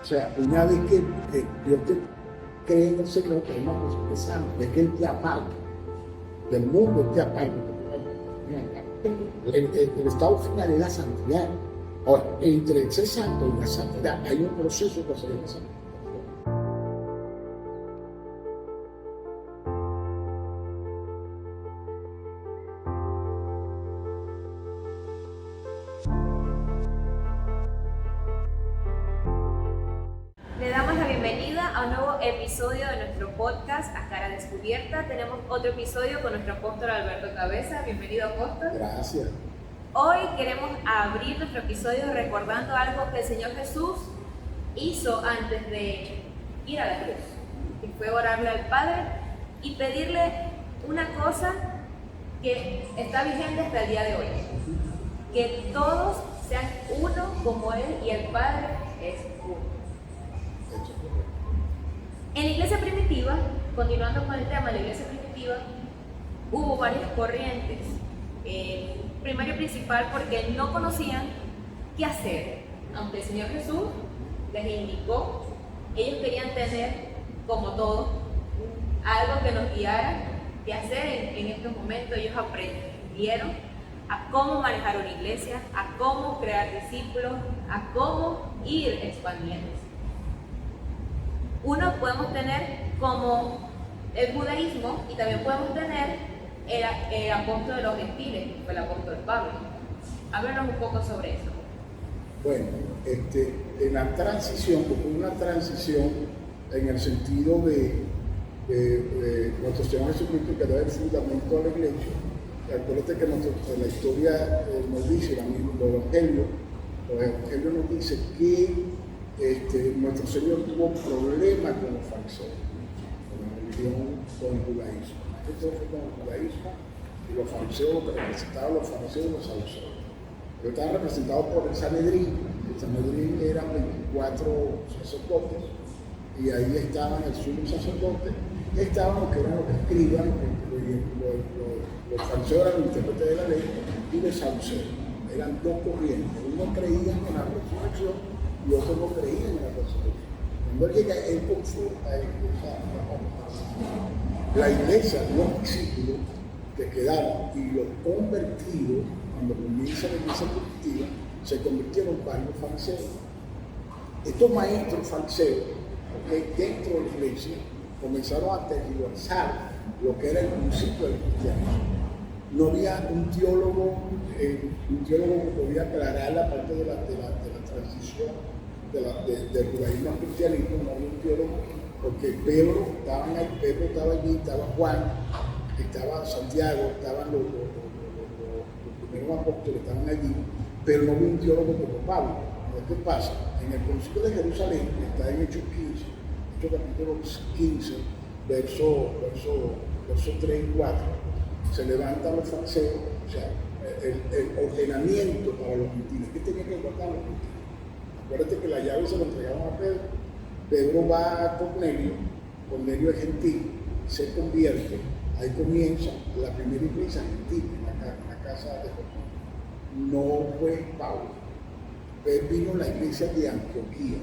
O sea, una vez que Dios te cree en el Señor, que es una cosa que sana, es que Él te aparta del mundo, Él te aparta. El estado final es la santidad. Ahora, entre ser santo y la santidad hay un proceso que se llama santidad. Le damos la bienvenida a un nuevo episodio de nuestro podcast A Cara Descubierta. Tenemos otro episodio con nuestro apóstol Alberto Cabeza. Bienvenido, apóstol. Gracias. Hoy queremos abrir nuestro episodio recordando algo que el Señor Jesús hizo antes de ir a la cruz, que fue orarle al Padre y pedirle una cosa que está vigente hasta el día de hoy: que todos sean uno como Él y el Padre es uno. En la iglesia primitiva, continuando con el tema de la iglesia primitiva, hubo varias corrientes. Primero y principal porque no conocían qué hacer. Aunque el Señor Jesús les indicó, ellos querían tener, como todos, algo que nos guiara qué hacer en estos momentos. Ellos aprendieron a cómo manejar una iglesia, a cómo crear discípulos, a cómo ir expandiéndose. Uno podemos tener como el judaísmo y también podemos tener el apóstol de los gentiles, que fue el apóstol Pablo. Háblanos un poco sobre eso. Bueno, en la transición, porque hubo una transición en el sentido de nuestro Señor Jesucristo, que da el fundamento a la iglesia. Acuérdate que la historia nos dice, los evangelios nos dice que nuestro Señor tuvo problemas con los fariseos, con la religión, con el judaísmo. Esto fue con el judaísmo y los fariseos, lo que representaban los fariseos y los saduceos. Pero estaban representados por el Sanedrín. El Sanedrín eran 24 sacerdotes y ahí estaban el sumo sacerdote, estaban los que eran los escribas, los fariseos eran los intérpretes de la ley y los saduceos. Eran dos corrientes. Uno creían en la resurrección y otros no creían en la resurrección. Cuando él llega, él consulta la iglesia, los discípulos que quedaron y los convertidos, cuando comienza la iglesia primitiva, se convirtieron en varios fariseos. Estos maestros fariseos, dentro de la iglesia, comenzaron a tergiversar lo que era el principio del cristianismo. No había un teólogo que podía aclarar la parte de la transición del judaísmo al cristianismo. No había un teólogo, porque Pedro estaba allí, estaba Juan, estaba Santiago, estaban los primeros apóstoles, estaban allí, pero no había un teólogo como Pablo. ¿Qué pasa? En el concilio de Jerusalén, que está en Hechos 15, Hechos capítulo 15, verso 3 y 4, se levantan los fariseos, o sea, el ordenamiento para los gentiles. ¿Qué tenían que guardar los gentiles? Acuérdate que la llave se la entregaron a Pedro. Pedro va a Cornelio es gentil, se convierte, ahí comienza la primera iglesia gentil en la casa de Cornelio. No fue Pablo. Pero vino la iglesia de Antioquía.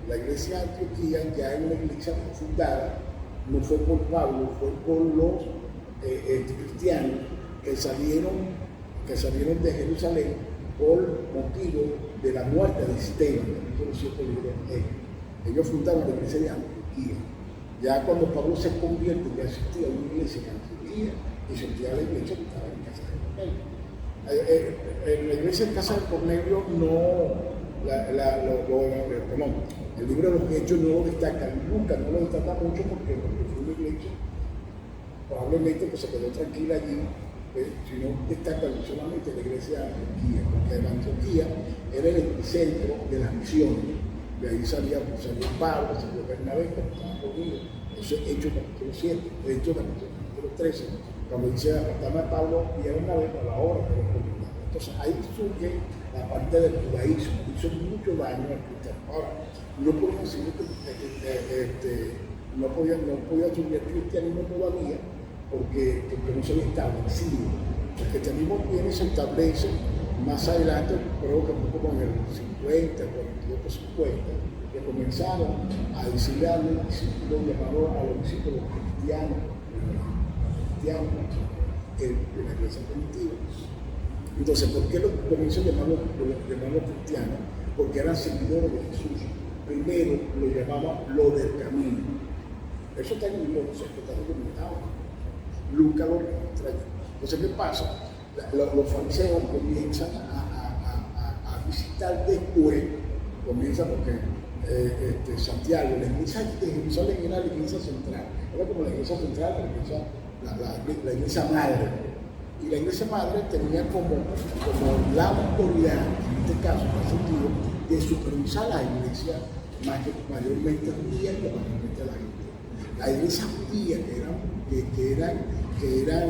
La iglesia de Antioquía ya es una iglesia fundada, no fue por Pablo, fue por los cristianos que salieron de Jerusalén por motivo de la muerte de Esteban, capítulo 7 del libro de Hechos. Ellos fundaron la iglesia de Antioquía. Ya cuando Pablo se convierte, ya existía una iglesia en Antioquía y existía la iglesia que estaba en casa de Cornelio. En la iglesia en casa de Cornelio el libro de los Hechos no lo destaca, nunca no lo destaca mucho porque fue una iglesia probablemente que se quedó tranquila allí, sino destaca solamente la iglesia de Antioquía, porque la Antioquía era el epicentro de las misiones. De ahí salió Pablo, salió Bernabé, cuando estaban reunidos. Eso es Hechos capítulo 7, Hechos capítulo 13, cuando dice apartarme a Pablo y a Bernabé para la obra que los comunidades. Entonces ahí surge la parte del judaísmo, hizo mucho daño al cristianismo. Ahora, no podía decir que no podía surgir el cristianismo todavía porque no se había establecido. El cristianismo viene y se establece más adelante, creo que un poco en el 50, 42, 50, que comenzaron a decirle a los discípulos, llamaron a los discípulos cristianos, en la iglesia primitiva. Entonces, ¿por qué los comienzan a llamarlos cristianos? Porque eran seguidores de Jesús. Primero lo llamaban lo del camino. Eso está en el libro, está documentado. Lucas lo registra. Entonces, ¿qué pasa? Los fariseos comienzan a visitar después, comienzan porque Santiago, la iglesia de Jerusalén era la iglesia central, era como la iglesia central, la iglesia madre. Y la iglesia madre tenía como la autoridad, en este caso, en el sentido, de supervisar la iglesia mayormente judía y mayormente la iglesia. La iglesia judía que eran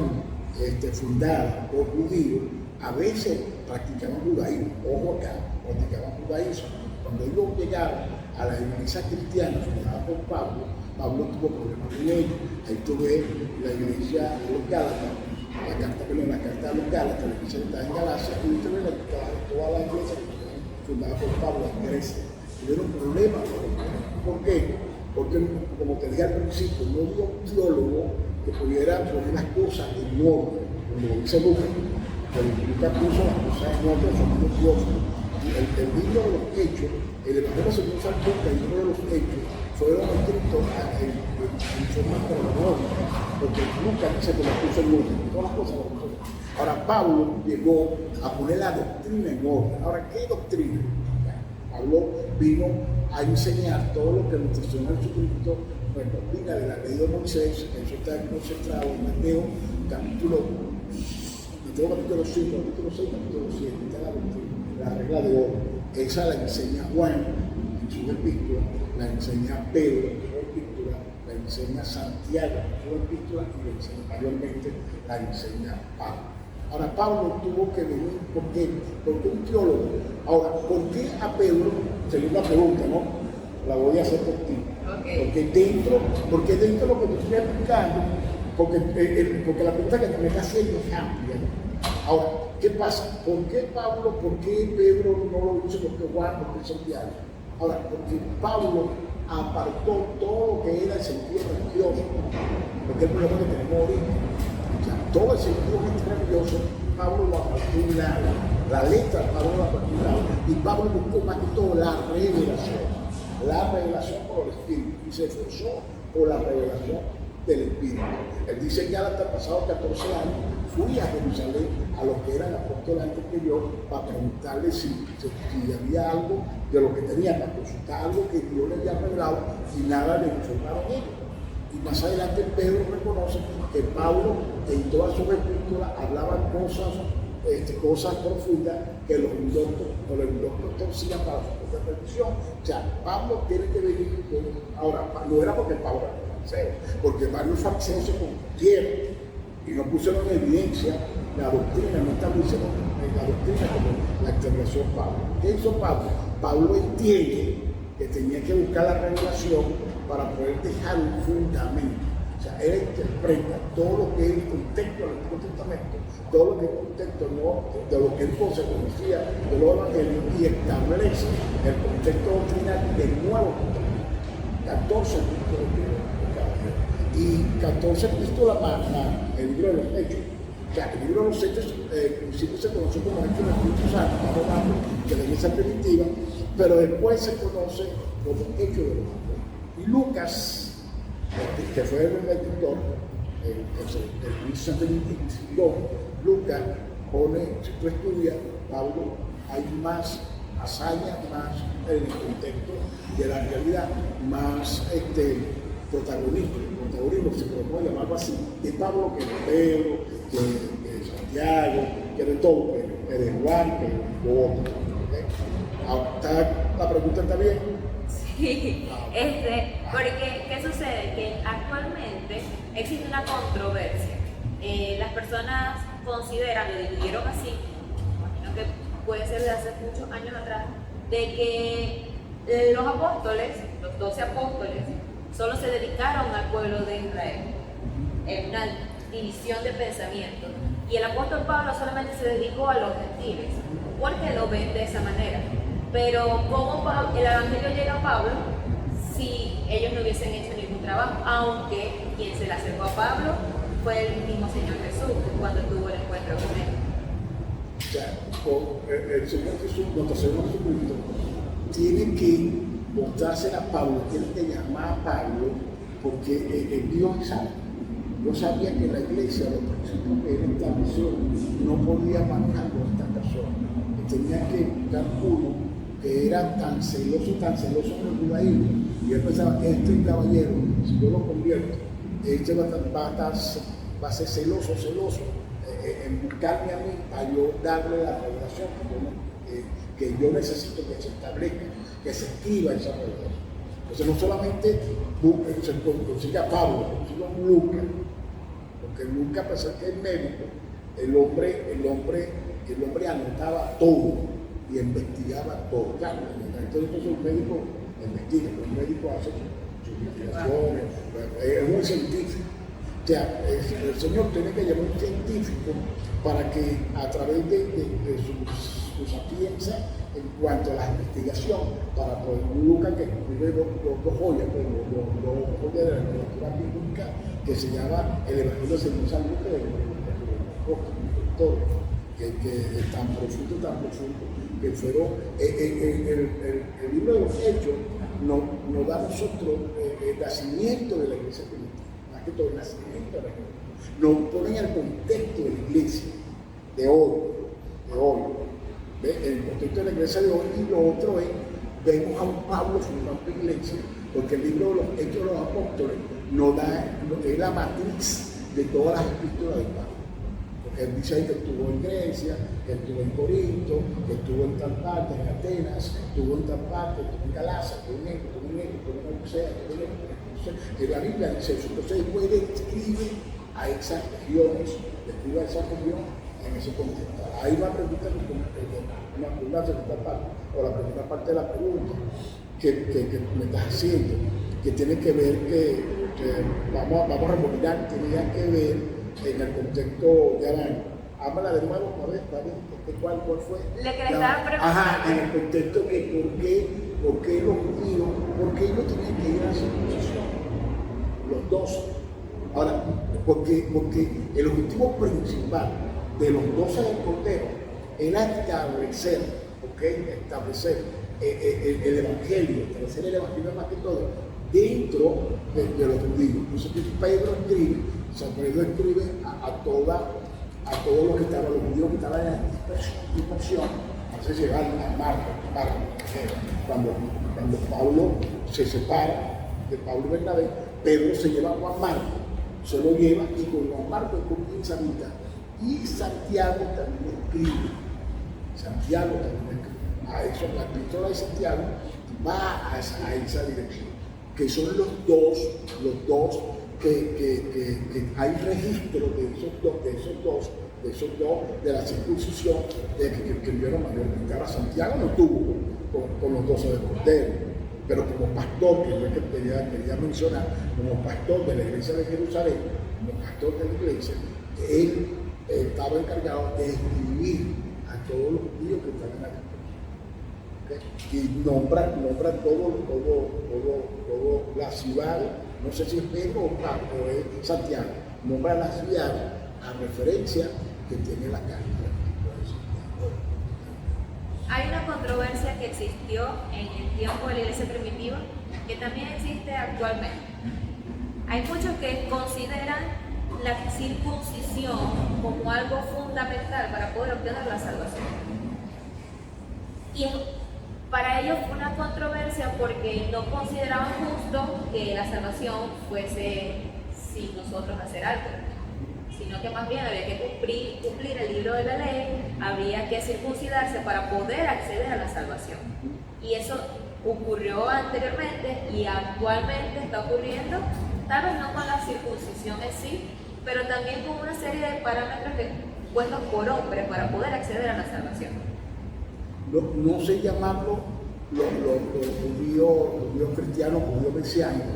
fundadas por judíos, a veces practicaban judaísmo. Ojo acá, practicaban judaísmo. Cuando ellos llegaron a la iglesia cristiana fundada por Pablo tuvo problemas con ellos. Ahí tú ves la iglesia de los Gálatas, la carta de los Gálatas, la iglesia que está en Galacia, y usted ve toda la iglesia fundada por Pablo en Grecia. Tuvieron problemas. ¿Por qué? Porque, como te dije al principio, no había un teólogo que pudiera poner las cosas en orden, como dice Lucas. Pero Lucas puso las cosas en orden, son unos dioses. El libro de los Hechos, el Evangelio según San Lucas y el libro de los Hechos, fueron escritos en forma cronológica, porque Lucas dice que las puso en orden, todas las cosas las puso en orden. Ahora Pablo llegó a poner la doctrina en orden. Ahora, ¿qué doctrina? Pablo vino a enseñar todo lo que nuestro Señor Jesucristo nos doctrina de la ley de Moisés. Eso está concentrado en Mateo capítulo 5, capítulo 6, capítulo 7, está la doctrina, la regla de oro. Esa la enseña Juan en su epístola, la enseña Pedro en su epístola, la enseña Santiago en su epístola y la enseña mayormente la enseña Pablo. Ahora Pablo tuvo que venir, ¿por qué? Porque un teólogo. Ahora, ¿por qué a Pedro? Segunda pregunta, ¿no? La voy a hacer por ti. Okay. Porque dentro de lo que te estoy explicando, porque la pregunta que me está haciendo es amplia, ¿no? Ahora, ¿qué pasa? ¿Por qué Pablo, por qué Pedro no lo hizo? ¿Por qué Juan? ¿Por qué Santiago? Ahora, porque Pablo apartó todo lo que era el sentido religioso, porque el problema que tenemos ahorita. Todo el sentido religioso, Pablo lo apartó de un lado, la letra Pablo lo apartó de un lado, y Pablo buscó más que todo la revelación por el Espíritu, y se esforzó por la revelación del Espíritu. Él dice que hasta pasados 14 años fui a Jerusalén a los que eran apóstoles antes que yo para preguntarles si había algo de lo que tenían, para consultar algo que Dios les había revelado y nada les informaron ellos. Y más adelante Pedro reconoce que Pablo en todas sus epístolas hablaba cosas profundas que los indoctos torcían para su propia perdición. O sea, Pablo tiene que venir ahora, no era porque Pablo era fariseo, porque varios fariseos se confundieron y no pusieron en evidencia la doctrina, no establecieron la doctrina como la externación Pablo. ¿Qué hizo Pablo? Pablo entiende que tenía que buscar la revelación para poder dejar un fundamento. O sea, él interpreta todo lo que es el contexto del Antiguo Testamento, todo lo que es el contexto de lo que él conocía de los evangelios y establece el contexto doctrinal del Nuevo Testamento. 14 epístolas y 14 epístolas más el libro de los Hechos. O sea, el libro de los Hechos, al principio se conoce como el Espíritu Santo, estamos hablando de la iglesia primitiva, pero después se conoce como Hechos de los Apóstoles. Y Lucas, que fue el escritor, el Espíritu inspiró, Lucas pone, si tú estudias, Pablo, hay más hazaña, más en el contexto de la realidad, más protagonismo, si podemos llamarlo así, de Pablo que de Pedro, que de Santiago, que de todo, que de Juan, que de otro. ¿Okay? La pregunta está bien. Sí, porque ¿qué sucede? Que actualmente existe una controversia. Las personas consideran, lo dividieron así, imagino que puede ser de hace muchos años atrás, de que los apóstoles, los 12 apóstoles, solo se dedicaron al pueblo de Israel, en una división de pensamiento. Y el apóstol Pablo solamente se dedicó a los gentiles. ¿Por qué lo ven de esa manera? Pero ¿cómo el Evangelio llega a Pablo si ellos no hubiesen hecho ningún trabajo? Aunque quien se le acercó a Pablo fue el mismo Señor Jesús cuando tuvo el encuentro con él. O sea, el Señor Jesús, nuestro Señor Jesucristo, tiene que mostrarse a Pablo, tiene que llamar a Pablo, porque Dios es algo. Yo sabía que la iglesia, los principios que él estableció, no podía manejarlo a esta persona. Tenía que buscar uno que era tan celoso en el judaísmo. Y él pensaba, este caballero, si yo lo convierto, este va a ser celoso en buscarme a mí para yo darle la revelación que yo necesito que se establezca, que se escriba esa revelación. Entonces no solamente se consigue a Pablo, consigue a un Lucas, porque Lucas, a pesar que es médico, el hombre anotaba todo y investigaba todo. Claro, entonces un médico investiga, un médico hace sus investigaciones, es un científico. O sea, el Señor tiene que llamar a un científico para que a través de su sapiencia en cuanto a la investigación, para poder Lucas que escribe dos joyas, dos joyas de la literatura bíblica que se llama el Evangelio de San Lucas, que es tan profundo, que fueron el libro de los Hechos nos da a nosotros el nacimiento de la iglesia primitiva, más que todo el nacimiento de la iglesia. Nos pone en el contexto de la iglesia de hoy. En el contexto de la iglesia de hoy, y lo otro es, vemos a un Pablo fundando iglesia, porque el libro de los Hechos de los Apóstoles nos da, es la matriz de todas las epístolas de Pablo. Porque él dice ahí que estuvo en Grecia, que estuvo en Corinto, que estuvo en tal parte, en Atenas, estuvo en tal parte, estuvo en Galacia, estuvo en Odisea, estuvo en Odisea. En la Biblia dice eso. Entonces después describe a esas regiones, en ese contexto. Ahí va a preguntar una segunda parte, o la primera parte de la pregunta que me estás haciendo, que tiene que ver que vamos a rebobinar, tenía que ver en el contexto de Adán. Háblala de nuevo, ¿cuál fue? Le que le estaba preguntando. Ajá, en el contexto de por qué los judíos, por qué ellos tenían que ir a la circuncisión, los dos. Ahora, porque el objetivo principal de los 12 del Cordero era establecer el Evangelio, más que todo, dentro de los judíos. Entonces Pedro escribe a todos los que estaban, los judíos que estaban en la dispersión. Entonces llega a Marcos, cuando Pablo se separa de Pablo y Bernabé, Pedro se lleva a Juan Marcos, se lo lleva y con Juan Marcos comienza a mitad. Y Santiago también escribe. A eso, la epístola de Santiago va a esa dirección. Que son los dos que hay registro de esos dos, de la circuncisión, de que escribieron mayormente. Ahora Santiago no tuvo con los 12 del Cordero, pero como pastor, que es lo que quería mencionar, como pastor de la iglesia de Jerusalén, como pastor de la iglesia, él estaba encargado de escribir a todos los judíos que están en la dispersión. Y nombra todo la ciudad, no sé si es Pedro o es Santiago, nombra la ciudad a referencia que tiene la carta. Hay una controversia que existió en el tiempo de la iglesia primitiva que también existe actualmente. Hay muchos que consideran la circuncisión como algo fundamental para poder obtener la salvación. Y para ellos fue una controversia porque no consideraban justo que la salvación fuese sin nosotros hacer algo, sino que más bien había que cumplir el libro de la ley, había que circuncidarse para poder acceder a la salvación. Y eso ocurrió anteriormente y actualmente está ocurriendo, tal vez no con la circuncisión en sí, pero también con una serie de parámetros puestos por hombres para poder acceder a la salvación. No sé llamarlo los judíos cristianos, judíos mesiánicos,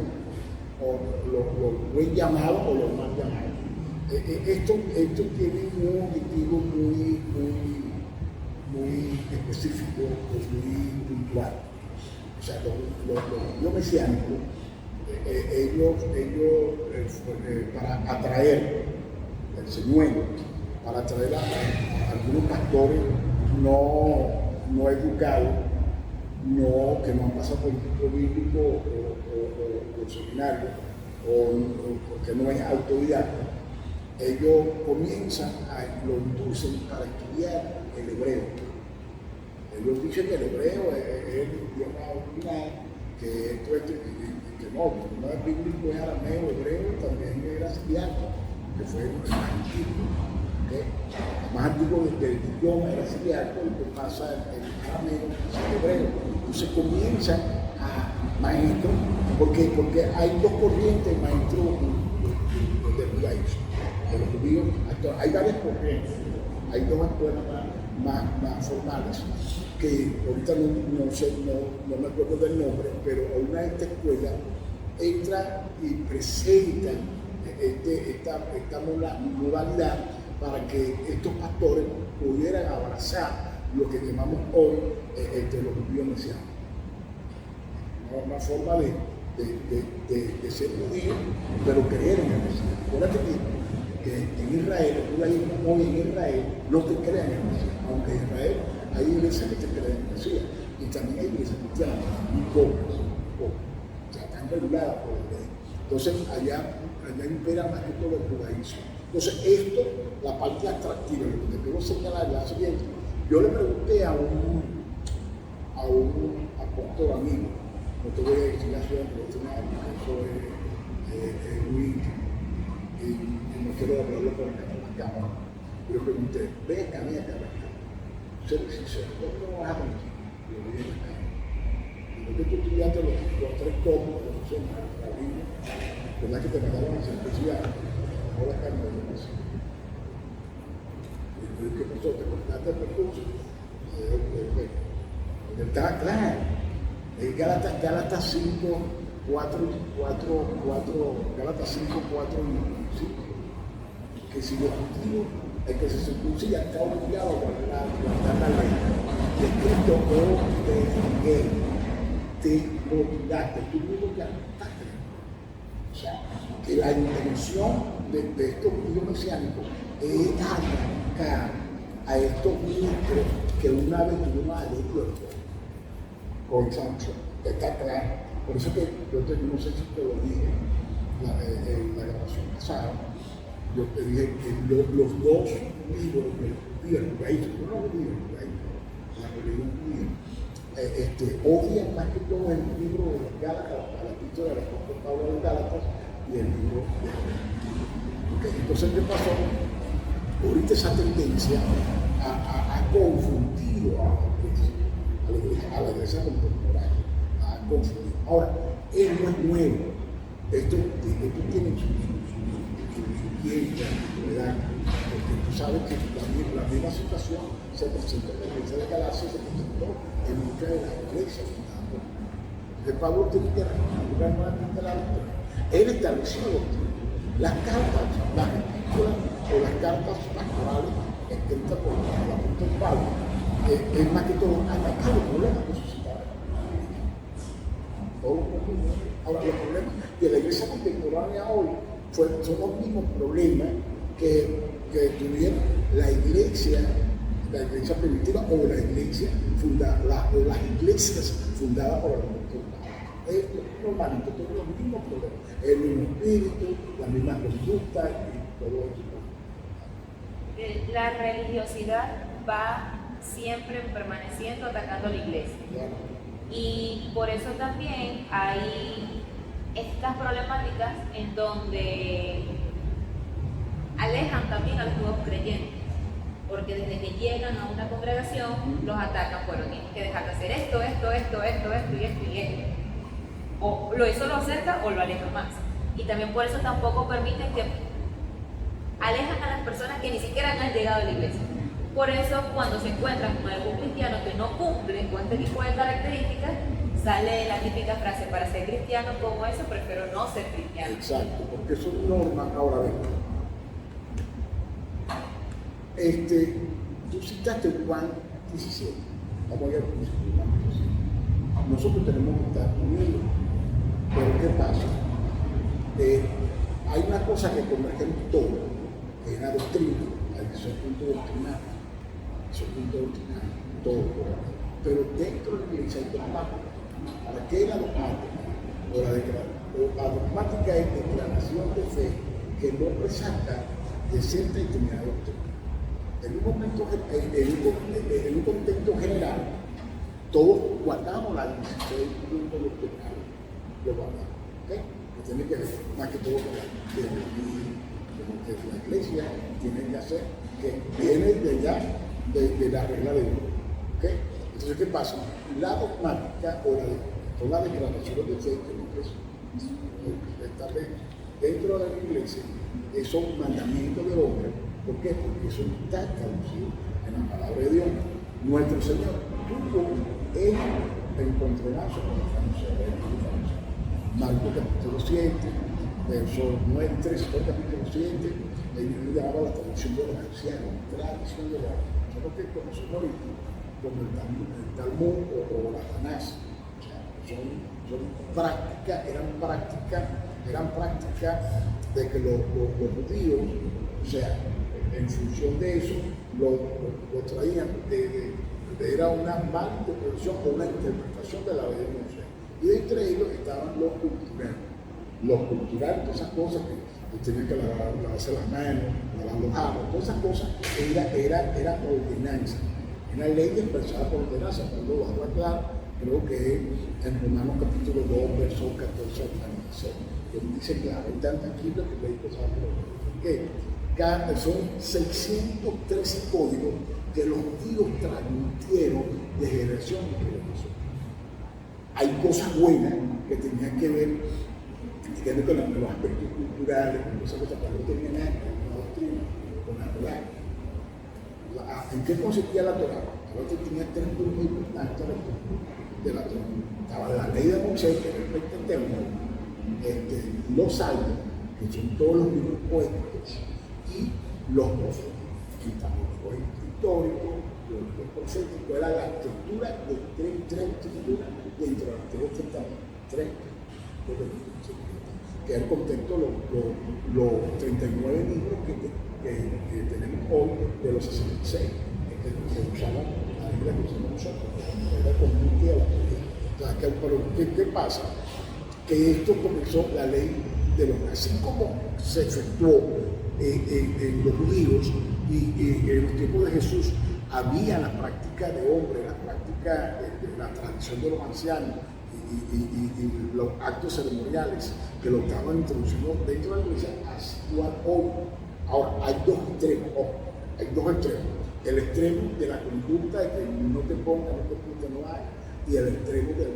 o los buen llamados o los mal llamados. Esto tiene un objetivo muy específico, muy puntual. O sea, los judíos mesiánicos, para atraer el señuelo, para atraer a algunos pastores no educados, que no han pasado por un estudio bíblico o seminario, o que no es autodidacta, ellos comienzan lo inducen para estudiar el hebreo. Ellos dicen que el hebreo es el idioma original, que esto es que no es bíblico, es arameo, hebreo, también era siriaco, que fue el más antiguo. ¿Okay? El más antiguo del idioma era siriaco, y pues pasa el arameo, el hebreo. Entonces comienzan a maestros, porque hay dos corrientes maestros del judaísmo. De los judíos, hay varias corrientes, hay dos escuelas más formales, que ahorita no me acuerdo del nombre, pero una de estas escuelas entra y presenta esta modalidad para que estos pastores pudieran abrazar lo que llamamos hoy los judíos mesiánicos. Una forma de ser judío, pero creer en el Mesías. Acuérdate que en Israel, el judaísmo hoy en Israel no te crean en el Mesías, aunque en Israel hay iglesias que te creen en el Mesías, y también hay iglesias cristianas, muy pocas, o sea, están reguladas por el ley. Entonces allá impera más que todo el judaísmo. Entonces esto, la parte atractiva, lo que te quiero señalar es la siguiente. Yo le pregunté a un apóstol amigo, no te voy a decir la ciudad profesional, eso es muy íntimo, y no quiero hablarlo por la cámara. Yo le pregunté, ven acá. Ser sincero, ¿cómo vas a mentir? Yo le dije acá. Y lo que tú estudiaste los tres tomos, que son la Biblia, ¿verdad que te mandaron a simplicidad? Ahora carne de la nación. Y yo dije, ¿qué pasó? ¿Te cortaste el percurso? Estaba claro. Gálatas 5, 4, Gálatas 5, 4 y 5. Que si los judíos, el que se circuncida está obligado a guardar la ley. Y Cristo te obligaste, tú mismo te adaptaste. O sea, que la intención de estos judíos mesiánicos es atacar a estos ministros que una vez tuvieron a ley con sanción. Está claro. Por eso que yo no sé si te lo dije en la grabación pasada. Yo te dije que los dos libros del judaísmo, no los libros del judaísmo, la religión judía, odian más que todo el libro de los Gálatas, la epístola del apóstol Pablo de los Gálatas y el libro de okay. Entonces, ¿qué pasó? Ahorita esa tendencia ha confundido a la iglesia contemporánea, ha confundido. Ahora, él no es nuevo, esto tiene su tiempo, ¿verdad? Porque tú sabes que también la misma situación se presentó en la iglesia de Galacia, se presentó en muchas de las iglesias. Entonces Pablo tiene que recalcular nuevamente la doctrina. Él estableció la doctrina. Las cartas, las epístolas o las cartas pastorales escritas por el apóstol Pablo, es más que todo atacar los problemas que suscitaban. Todos los problemas. Ahora, los problemas de la iglesia contemporánea hoy son los mismos problemas que tuvieron la iglesia primitiva o las iglesias fundadas por el apóstol Pablo. Es normalmente todos los mismos problemas, el mismo espíritu, las mismas conductas y todo eso. La religiosidad va siempre permaneciendo atacando a la iglesia. Claro. Y por eso también hay estas problemáticas en donde alejan también a los nuevos creyentes, porque desde que llegan a una congregación los atacan, bueno, tienes que dejar de hacer esto y esto. O eso lo acerca o lo aleja más. Y también por eso tampoco permiten que alejan a las personas que ni siquiera han llegado a la iglesia. Por eso cuando se encuentran con algún cristiano que no cumple con este tipo de características, sale la típica frase: para ser cristiano como eso, prefiero no ser cristiano. Exacto, porque son normas. Ahora ven. Tú citaste Juan 17. Vamos a ir al principio, Marcos 17. Nosotros tenemos que estar unidos. Pero ¿qué pasa? Hay una cosa que converge en todo, que es la doctrina, hay que ser punto doctrinal, todo. Pero dentro de la iglesia hay dogmática. ¿Para qué es la dogmática? La dogmática es declaración de fe que no resalta de cierta determinada doctrina. En un contexto general, todos guardamos la 16 puntos doctrinales, lo guardamos, ¿ok? Que tiene que ver más que todo con que la iglesia tiene que hacer, que viene de allá, de la regla de Dios, ¿ok? Entonces, ¿qué pasa? La dogmática o la declaración de fe que establece dentro de la iglesia, esos mandamientos del hombre. ¿Por qué? Porque eso está traducido en la palabra de Dios. Nuestro Señor tuvo el encontronazo con el fariseo. Marcos capítulo 7, verso 9, 13, capítulo 7, él llamaba la traducción de los ancianos, tradición de los ancianos. Nosotros que conocemos ahorita como el Talmud o la Tanás. O sea, son prácticas, eran prácticas de que los judíos, o sea, en función de eso, lo traían era una mala interpretación o una interpretación de la ley de Moisés. Y entre ellos estaban los culturales, todas esas cosas que tenían que lavarse las manos, lavar los jarros, todas esas cosas, era ordenanza. Una ley expresada por ordenanza. Cuando lo hago aclarar, creo que en Romanos capítulo 2, verso 14 al 16, donde dice claro, es tan tangible que ley expresada por ordenanza. Son 613 códigos que los judíos transmitieron de generación en generación. Hay cosas buenas que tenían que ver con los aspectos culturales, con cosas que no tenían nada con la doctrina, con la Torah. ¿En qué consistía la Torah? La Torah tenía tres grupos importantes de la Torah. Estaba la ley de Moisés, que respecta al templo, los salmos, que son todos los libros poéticos, y los profetas. Y también los históricos, los proféticos, era la estructura de tres estructuras dentro del Antiguo Testamento. Tres, que es el contexto los 39 libros que tenemos hoy de los 66, que usaban la Biblia que usamos nosotros, era con un día la teoría. O sea, ¿qué pasa? Que esto comenzó la ley de los así como se efectuó en los judíos y en los tiempos de Jesús había la práctica de hombre, la práctica de la tradición de los ancianos y los actos ceremoniales que lo estaban introduciendo dentro de la iglesia, así igual hoy. Ahora, hay dos extremos. El extremo de la conducta de que no te ponga, no te puta, no hay, y el extremo del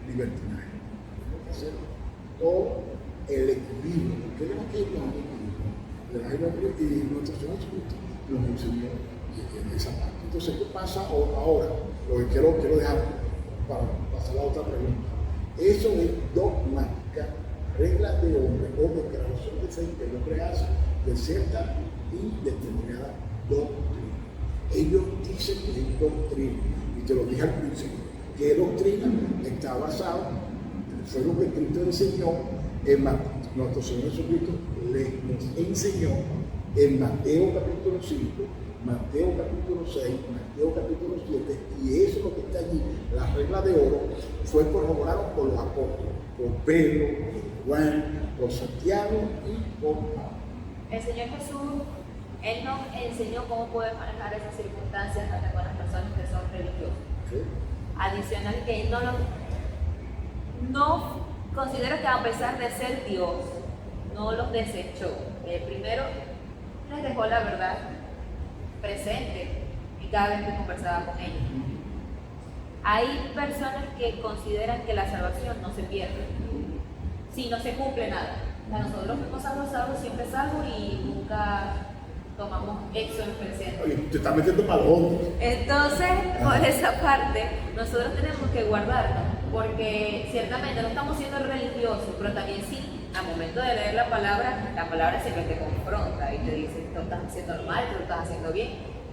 libertinaje. Tenemos que hacer todo el equilibrio, porque tenemos que ir con el equilibrio. Y nuestro Señor Jesucristo nos enseñó esa parte. Entonces, ¿qué pasa ahora? Lo que quiero dejar para pasar a la otra pregunta. Eso es dogmática, reglas de hombre o declaración de fe que el hombre hace de cierta y determinada doctrina. Ellos dicen que es doctrina, y te lo dije al principio, que doctrina está basado, fue lo que Cristo enseñó en nuestro Señor Jesucristo nos enseñó en Mateo capítulo 5, Mateo capítulo 6, Mateo capítulo 7, y eso es lo que está allí. La regla de oro fue corroborado por los apóstoles, por Pedro, por Juan, por Santiago y por Pablo. El Señor Jesús, Él nos enseñó cómo poder manejar esas circunstancias hasta con las personas que son religiosas. ¿Sí? Adicional que Él no considero que a pesar de ser Dios, no los desechó. Primero les dejó la verdad presente y cada vez que conversaba con ellos. Hay personas que consideran que la salvación no se pierde si no se cumple nada. O sea, nosotros fuimos salvos, siempre salvos y nunca tomamos eso en presente. Oye, te estás metiendo para los otros. Entonces, por esa parte, nosotros tenemos que guardarnos, porque ciertamente no estamos siendo religiosos, pero también sí, al momento de leer la palabra siempre te confronta y te dice, tú lo estás haciendo mal, tú lo estás haciendo bien.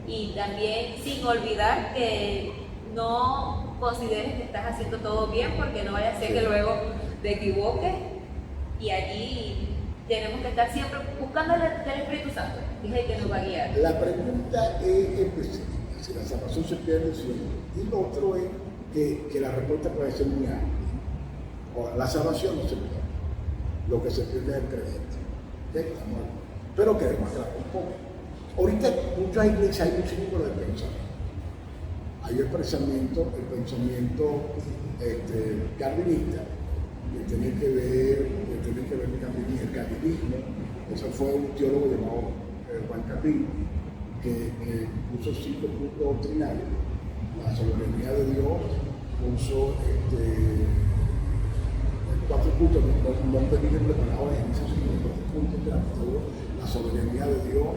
Y también sin olvidar que no consideres que estás haciendo todo bien, porque no vaya a ser que luego te equivoques, y allí tenemos que estar siempre buscando del Espíritu Santo, que es el que nos va a guiar. La pregunta es específica, si la salvación se pierde, sí o no. Y lo otro es que la respuesta puede ser muy amplia. Ahora, la salvación no se pierde, lo que se pierde es el creyente. ¿Okay? Pero queremos aclarar un poco. Ahorita en muchas iglesias hay un símbolo de pensamiento. Hay el pensamiento calvinista, que tiene que ver el calvinismo. Eso fue un teólogo llamado Juan Calvino, que puso 5 puntos doctrinales: la soberanía de Dios, puso 4 puntos, no venían preparados en esos 4 puntos de la soberanía de Dios.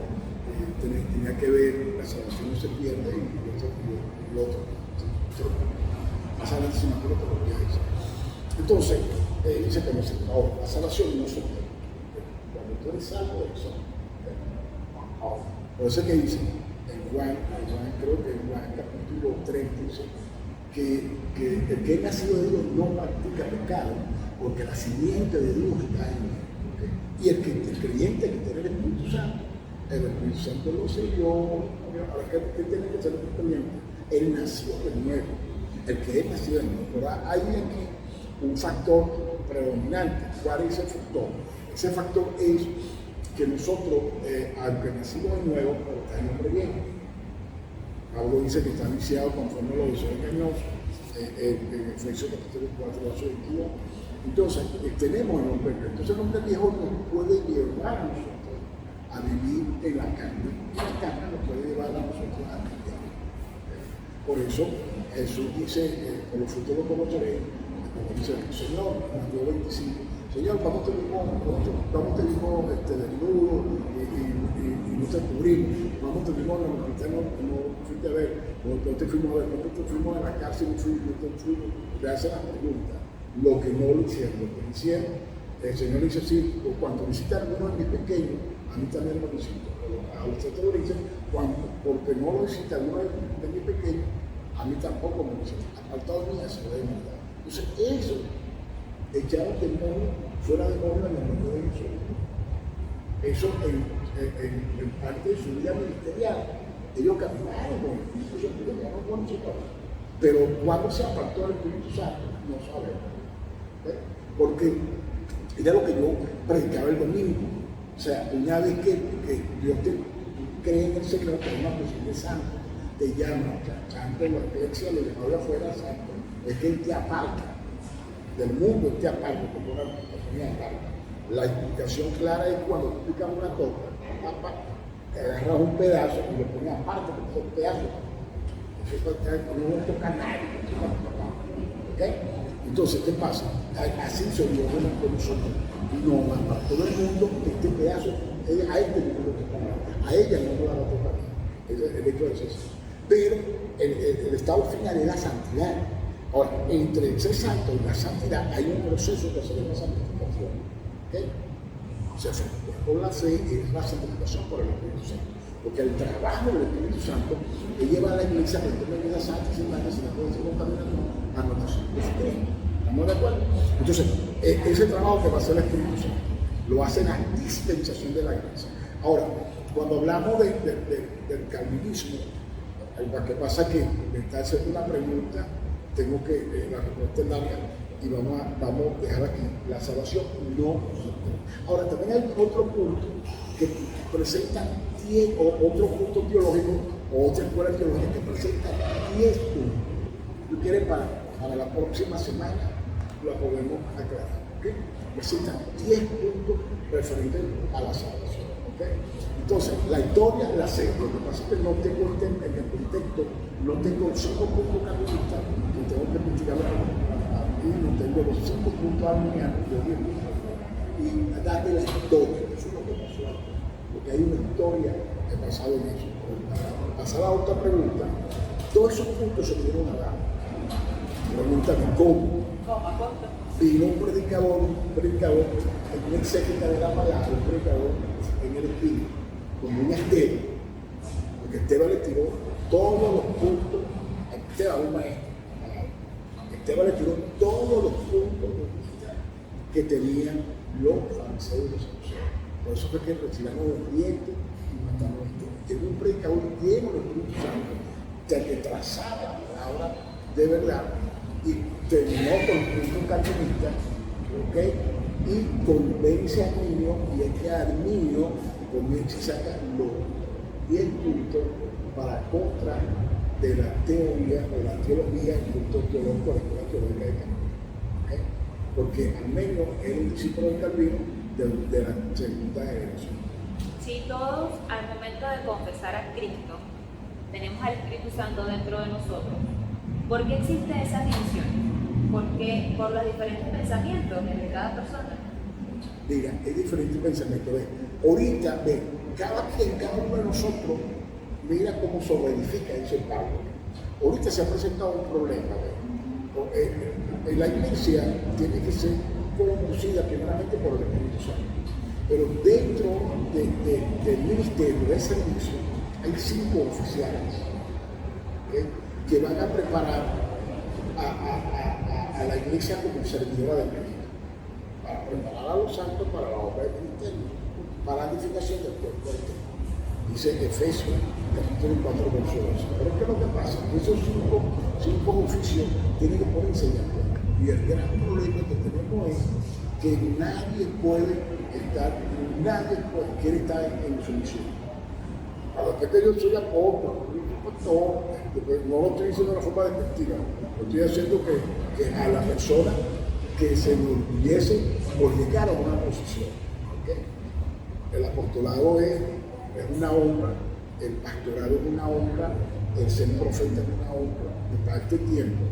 Tenía que ver, la salvación no se pierde, y lo otro. Más adelante se me acuerdo que lo voy a decir. Entonces, dice que no se pierde. Ahora, la salvación no se pierde. Cuando tú eres salvo, eres salvo. Por eso es que dice, creo que en Juan capítulo 3 dice que el que es nacido de Dios no practica pecado, porque la simiente de Dios está en él. ¿Okay? Y el creyente que tiene el Espíritu Santo, el Espíritu Santo lo selló. Ahora, ¿qué tiene que ser el creyente? Él nació de nuevo. El que es nacido de nuevo. Pero hay aquí un factor predominante. ¿Cuál es ese factor? Ese factor es que nosotros, aunque nacimos de nuevo, pero está en hombre bien. Pablo dice que está viciado conforme a los deseos engañosos, en Efesios capítulo 4, verso 22. Entonces, tenemos el hombre viejo. Entonces, el hombre viejo nos puede llevar a nosotros a vivir en la carne. Y la carne nos puede llevar a nosotros a vivir. Por eso, Jesús dice, por los frutos los conoceréis. Dice, Señor, en Mateo 25, Señor, ¿cuándo te vimos desnudo y no te cubrimos? ¿Cuándo te vimos en los cristianos no fuiste a ver? ¿No te fuimos a ver? ¿Cuándo te fuimos a la cárcel y no te fuimos? Te hace la pregunta. Lo que no lo hicieron, el Señor dice así: cuando visita a alguno de mis pequeños, a mí también lo visito. A ustedes lo dicen, porque no lo visita a alguno de mis pequeños, a mí tampoco me lo visita. Apartado de mí, se ve de maldad. Entonces, eso, echar el demonio fuera de obra en el nombre de Jesús. Eso en parte de su vida ministerial. Ellos caminaron con el Espíritu Santo, caminaron con el Señor. Pero cuando se apartó del Espíritu Santo, no sabemos. ¿Okay? Porque era lo que yo predicaba el domingo. O sea, una vez que Dios te cree en el Señor, que es una persona de santo, te llama, santo, la iglesia lo llamaba de afuera santo, es que Él te aparta del mundo, Él te aparta, como una persona aparta. La explicación clara es cuando tú picas una torta, agarras un pedazo y lo pones aparte, porque es un pedazo. No lo toca a nadie. ¿Okay? Entonces, ¿qué pasa? Así se dio con nosotros. No, para todo el mundo, este pedazo, a este no lo toca nada. A ella no la va a tocar nada. El hecho es eso. Pero el estado final es la santidad. Ahora, entre el ser santo y la santidad hay un proceso que se llama santificación. ¿Okay? O sea, con la fe es la santificación por el Espíritu Santo. Porque el trabajo del Espíritu Santo que lleva a la iglesia a tener una vida santa y sin mancha, sin la puede ser contaminación a nuestros hijos. ¿Estamos de acuerdo? Entonces, ese trabajo que va a hacer el Espíritu Santo lo hace la dispensación de la iglesia. Ahora, cuando hablamos del calvinismo, lo que pasa es que me está haciendo una pregunta, tengo que, la respuesta es larga, y vamos a dejar aquí la salvación no. Ahora, también hay otro punto que presenta otro punto teológico o otra escuela teológica que presenta 10 puntos. Si quieres, para la próxima semana la podemos aclarar. ¿Okay? Presenta 10 puntos referentes a la salvación. ¿Okay? Entonces, la historia la sé. Lo que pasa es que no tengo en el contexto, no tengo 5 puntos calvinistas que tengo que investigar y no tengo los 5 puntos arminianos de 10 puntos. Y darle la historia, eso es lo que pasó, porque hay una historia que ha pasado en eso. Pasar a otra pregunta, todos esos puntos se dieron a dar. Pregúntame cómo. Vino un predicador, en una exégeta de la palabra, un predicador en el espíritu, como un estéreo, ¿ok? porque Esteban le tiró todos los puntos, Esteban es un maestro, Esteban le tiró todos los puntos de vista que tenían los fariseos y los saduceos. Por eso fue que retiraron los dientes y mataron a Esteban. Era un predicador lleno de Espíritu Santo, que trazaba la palabra de verdad y terminó con el punto calvinista, ¿ok? Y convence a Arminio, y es que Arminio comienza y saca los 10 puntos para contra de la teoría o la teología, el punto teológico de la escuela teológica de Calvino. ¿Okay? Porque Arminio era un discípulo de Calvino de la segunda generación. Si todos al momento de confesar a Cristo tenemos al Espíritu Santo dentro de nosotros, ¿por qué existe esa división? Porque por los diferentes pensamientos de cada persona. Mira, es diferente pensamiento. Ahorita, cada uno de nosotros, mira cómo se edifica, dice Pablo. Ahorita se ha presentado un problema. La iglesia tiene que ser conducida primeramente por el Espíritu Santo. Pero dentro del ministerio, del servicio, hay 5 oficiales, ¿okay?, que van a preparar a la iglesia como servidora de Cristo, para preparar a los santos para la obra del ministerio, para la edificación del cuerpo de Cristo. Dice Efesios, capítulo 4, verso 12. Pero ¿qué es lo que pasa? Esos 5 oficios tienen que ponerse de acuerdo. Y el gran problema que tenemos es que nadie quiere estar en su misión. A lo que yo soy apóstol, no lo estoy diciendo de una forma despectiva, lo estoy haciendo que a la persona que se enorgullece por llegar a una posición. ¿Okay? El apostolado es una honra, el pastorado es una honra, el ser profeta es una honra, de parte del tiempo.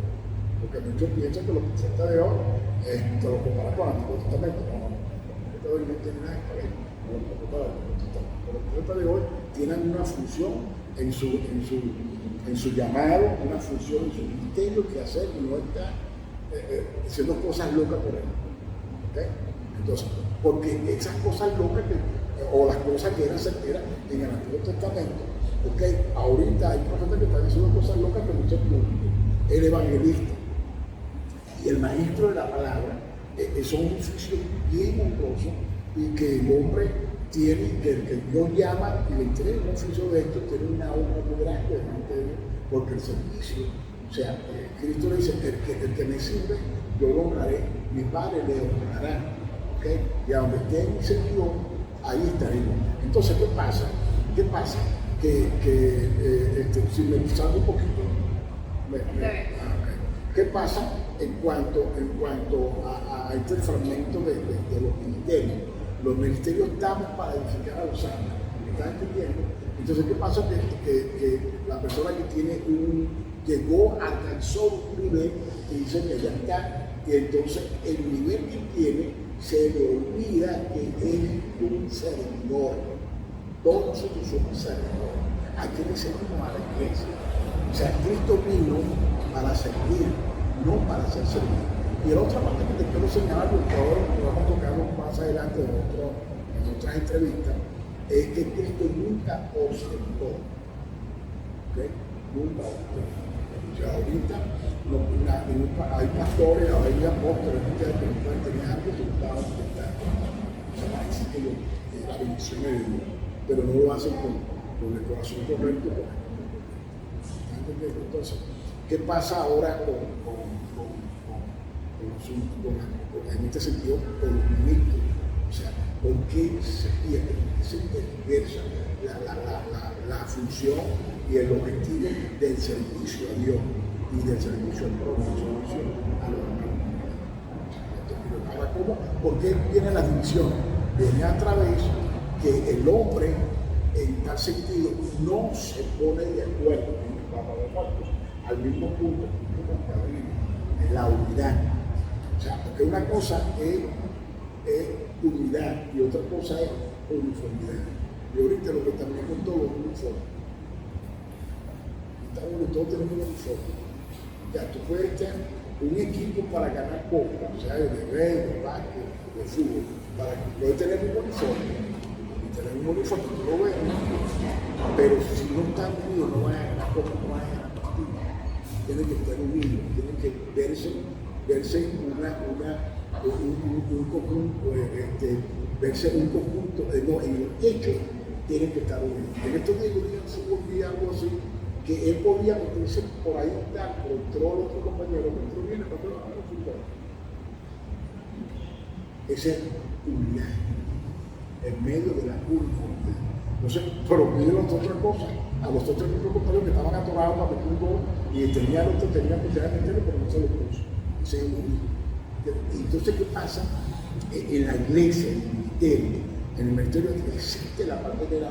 Porque muchos piensan que los profetas de hoy te lo comparan con el Antiguo Testamento. No, los profetas de hoy no tienen nada que ver con los profetas del Antiguo Testamento. Los profetas de hoy tienen una función en su llamado, una función en su ministerio que hacer y no está haciendo cosas locas por él. ¿Okay? Entonces, porque esas cosas locas o las cosas que eran certeras en el Antiguo Testamento, ¿okay?, ahorita hay profetas que están haciendo cosas locas que muchos públicos. El evangelista y el maestro de la palabra son un oficio bien honroso y que el hombre tiene, que Dios llama y le entrega un oficio de esto, tiene una honra muy grande delante de Dios, porque el servicio, o sea, Cristo le dice, el que me sirve, yo lo honraré, mi Padre le honrará, ¿okay? Y a donde esté mi servidor, ahí estaremos. Entonces, ¿qué pasa? Si me salgo un poquito, ¿qué pasa en cuanto a este fragmento de los ministerios? Los ministerios estamos para edificar a los santos, ¿me están entendiendo? Entonces, ¿qué pasa? Que la persona que alcanzó un nivel y dice que ya está, y entonces el nivel que tiene se le olvida que es un servidor. Todos nosotros somos servidores. ¿A quién le servimos? A la iglesia. O sea, Cristo vino para servir, no para ser servido. Y la otra parte que te quiero señalar, porque ahora lo vamos a tocar más adelante en otras entrevistas, es que Cristo nunca ostentó. ¿Okay? Nunca ostentó. O sea, ahorita hay pastores, hay apóstoles que pueden tener algo resultados que están. O sea, parece que la bendición es de Dios, pero no lo hacen con el corazón correcto. Entonces, ¿qué pasa ahora en este sentido con los ministros? O sea, ¿por qué se pierde? ¿Por qué se tergiversa la función y el objetivo del servicio a Dios y del servicio al prójimo, del servicio a los hermanos? ¿Por qué viene la división? Viene a través que el hombre, en tal sentido, no se pone de acuerdo al mismo punto en la unidad. O sea, porque una cosa es unidad y otra cosa es uniformidad. Y ahorita lo que también con todo es uniforme. Todos tenemos un uniforme. Ya, tú puedes tener un equipo para ganar poco, o sea, de béisbol, de básquet, de fútbol, para poder tener un uniforme. Tenemos un uniforme, tú lo ves, pero si no están unidos no van a ganar como no van a ganar partido. Tienen que estar unidos, tienen que verse un conjunto, verse un conjunto, no, en el hecho tienen que estar unidos. En estos días se volvía algo así, que él podía meterse por ahí un tal, por entró el otro compañero, que entró bien, el papel no lo fundó. Esa es unidad, en medio de la uniformidad. Entonces, pero piden las otras cosas, a los otros compañeros que estaban atorados para meter un gol, y tenía el otro, tenía que meterlo, pero no se lo puso. Y entonces, ¿qué pasa? En la iglesia, en el ministerio existe la parte del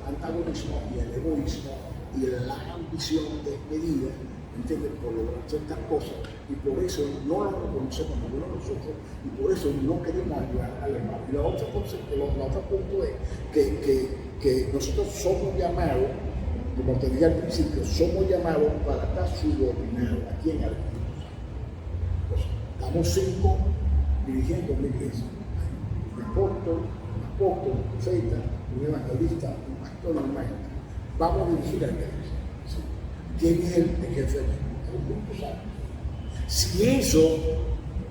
antagonismo y el egoísmo y la ambición desmedida, ¿entiendes? Por lograr ciertas cosas, y por eso no lo reconocemos ninguno de nosotros, y por eso no queremos ayudar al hermano. Y la otra cosa, el otro punto es que nosotros somos llamados, como te dije al principio, somos llamados para estar subordinados aquí en el Espíritu Santo. Estamos 5 dirigiendo una iglesia. Un apóstol, un profeta, un evangelista, un pastor y un maestro. Vamos a dirigir a la iglesia. ¿Sí? ¿Quién es el jefe de la iglesia? El Espíritu Santo. Si eso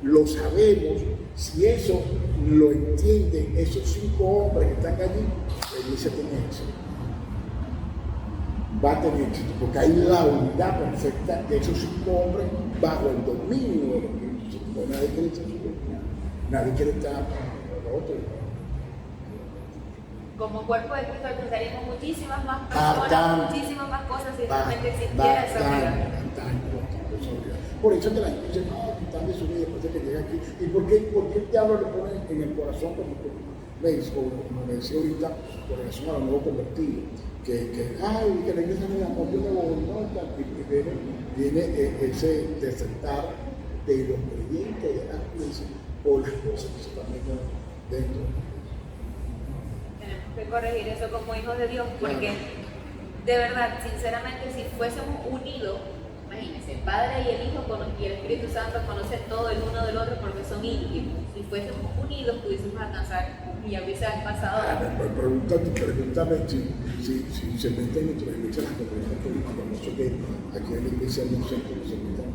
lo sabemos, si eso lo entienden esos 5 hombres que están allí, la iglesia tiene éxito. Va a tener éxito, porque hay la unidad perfecta de esos 5 hombres bajo el dominio del Espíritu Santo. Nadie quiere estar subordinado, nadie quiere estar a otro. Como cuerpo de Cristo alcanzaríamos muchísimas más personas, muchísimas más cosas si realmente existiera esa unidad. Por eso que la gente dice, no, están desunidos después de que llega aquí. ¿Y por qué el diablo le pone en el corazón, como me decía ahorita, con relación a los nuevos convertidos? Que la iglesia me da por Dios, y viene ese desertar de los creyentes de la iglesia por las cosas que se están viendo dentro. Tenemos que corregir eso como hijos de Dios, porque de verdad, sinceramente, si fuésemos unidos, imagínense, el Padre y el Hijo y el Espíritu Santo conocen todo el uno del otro porque son íntimos. Si fuésemos unidos, pudiésemos alcanzar y ya hubiese pasado. Pregúntame si se meten en nuestra iglesia las congregaciones políticas. No sé que aquí en la iglesia no sé que se metan.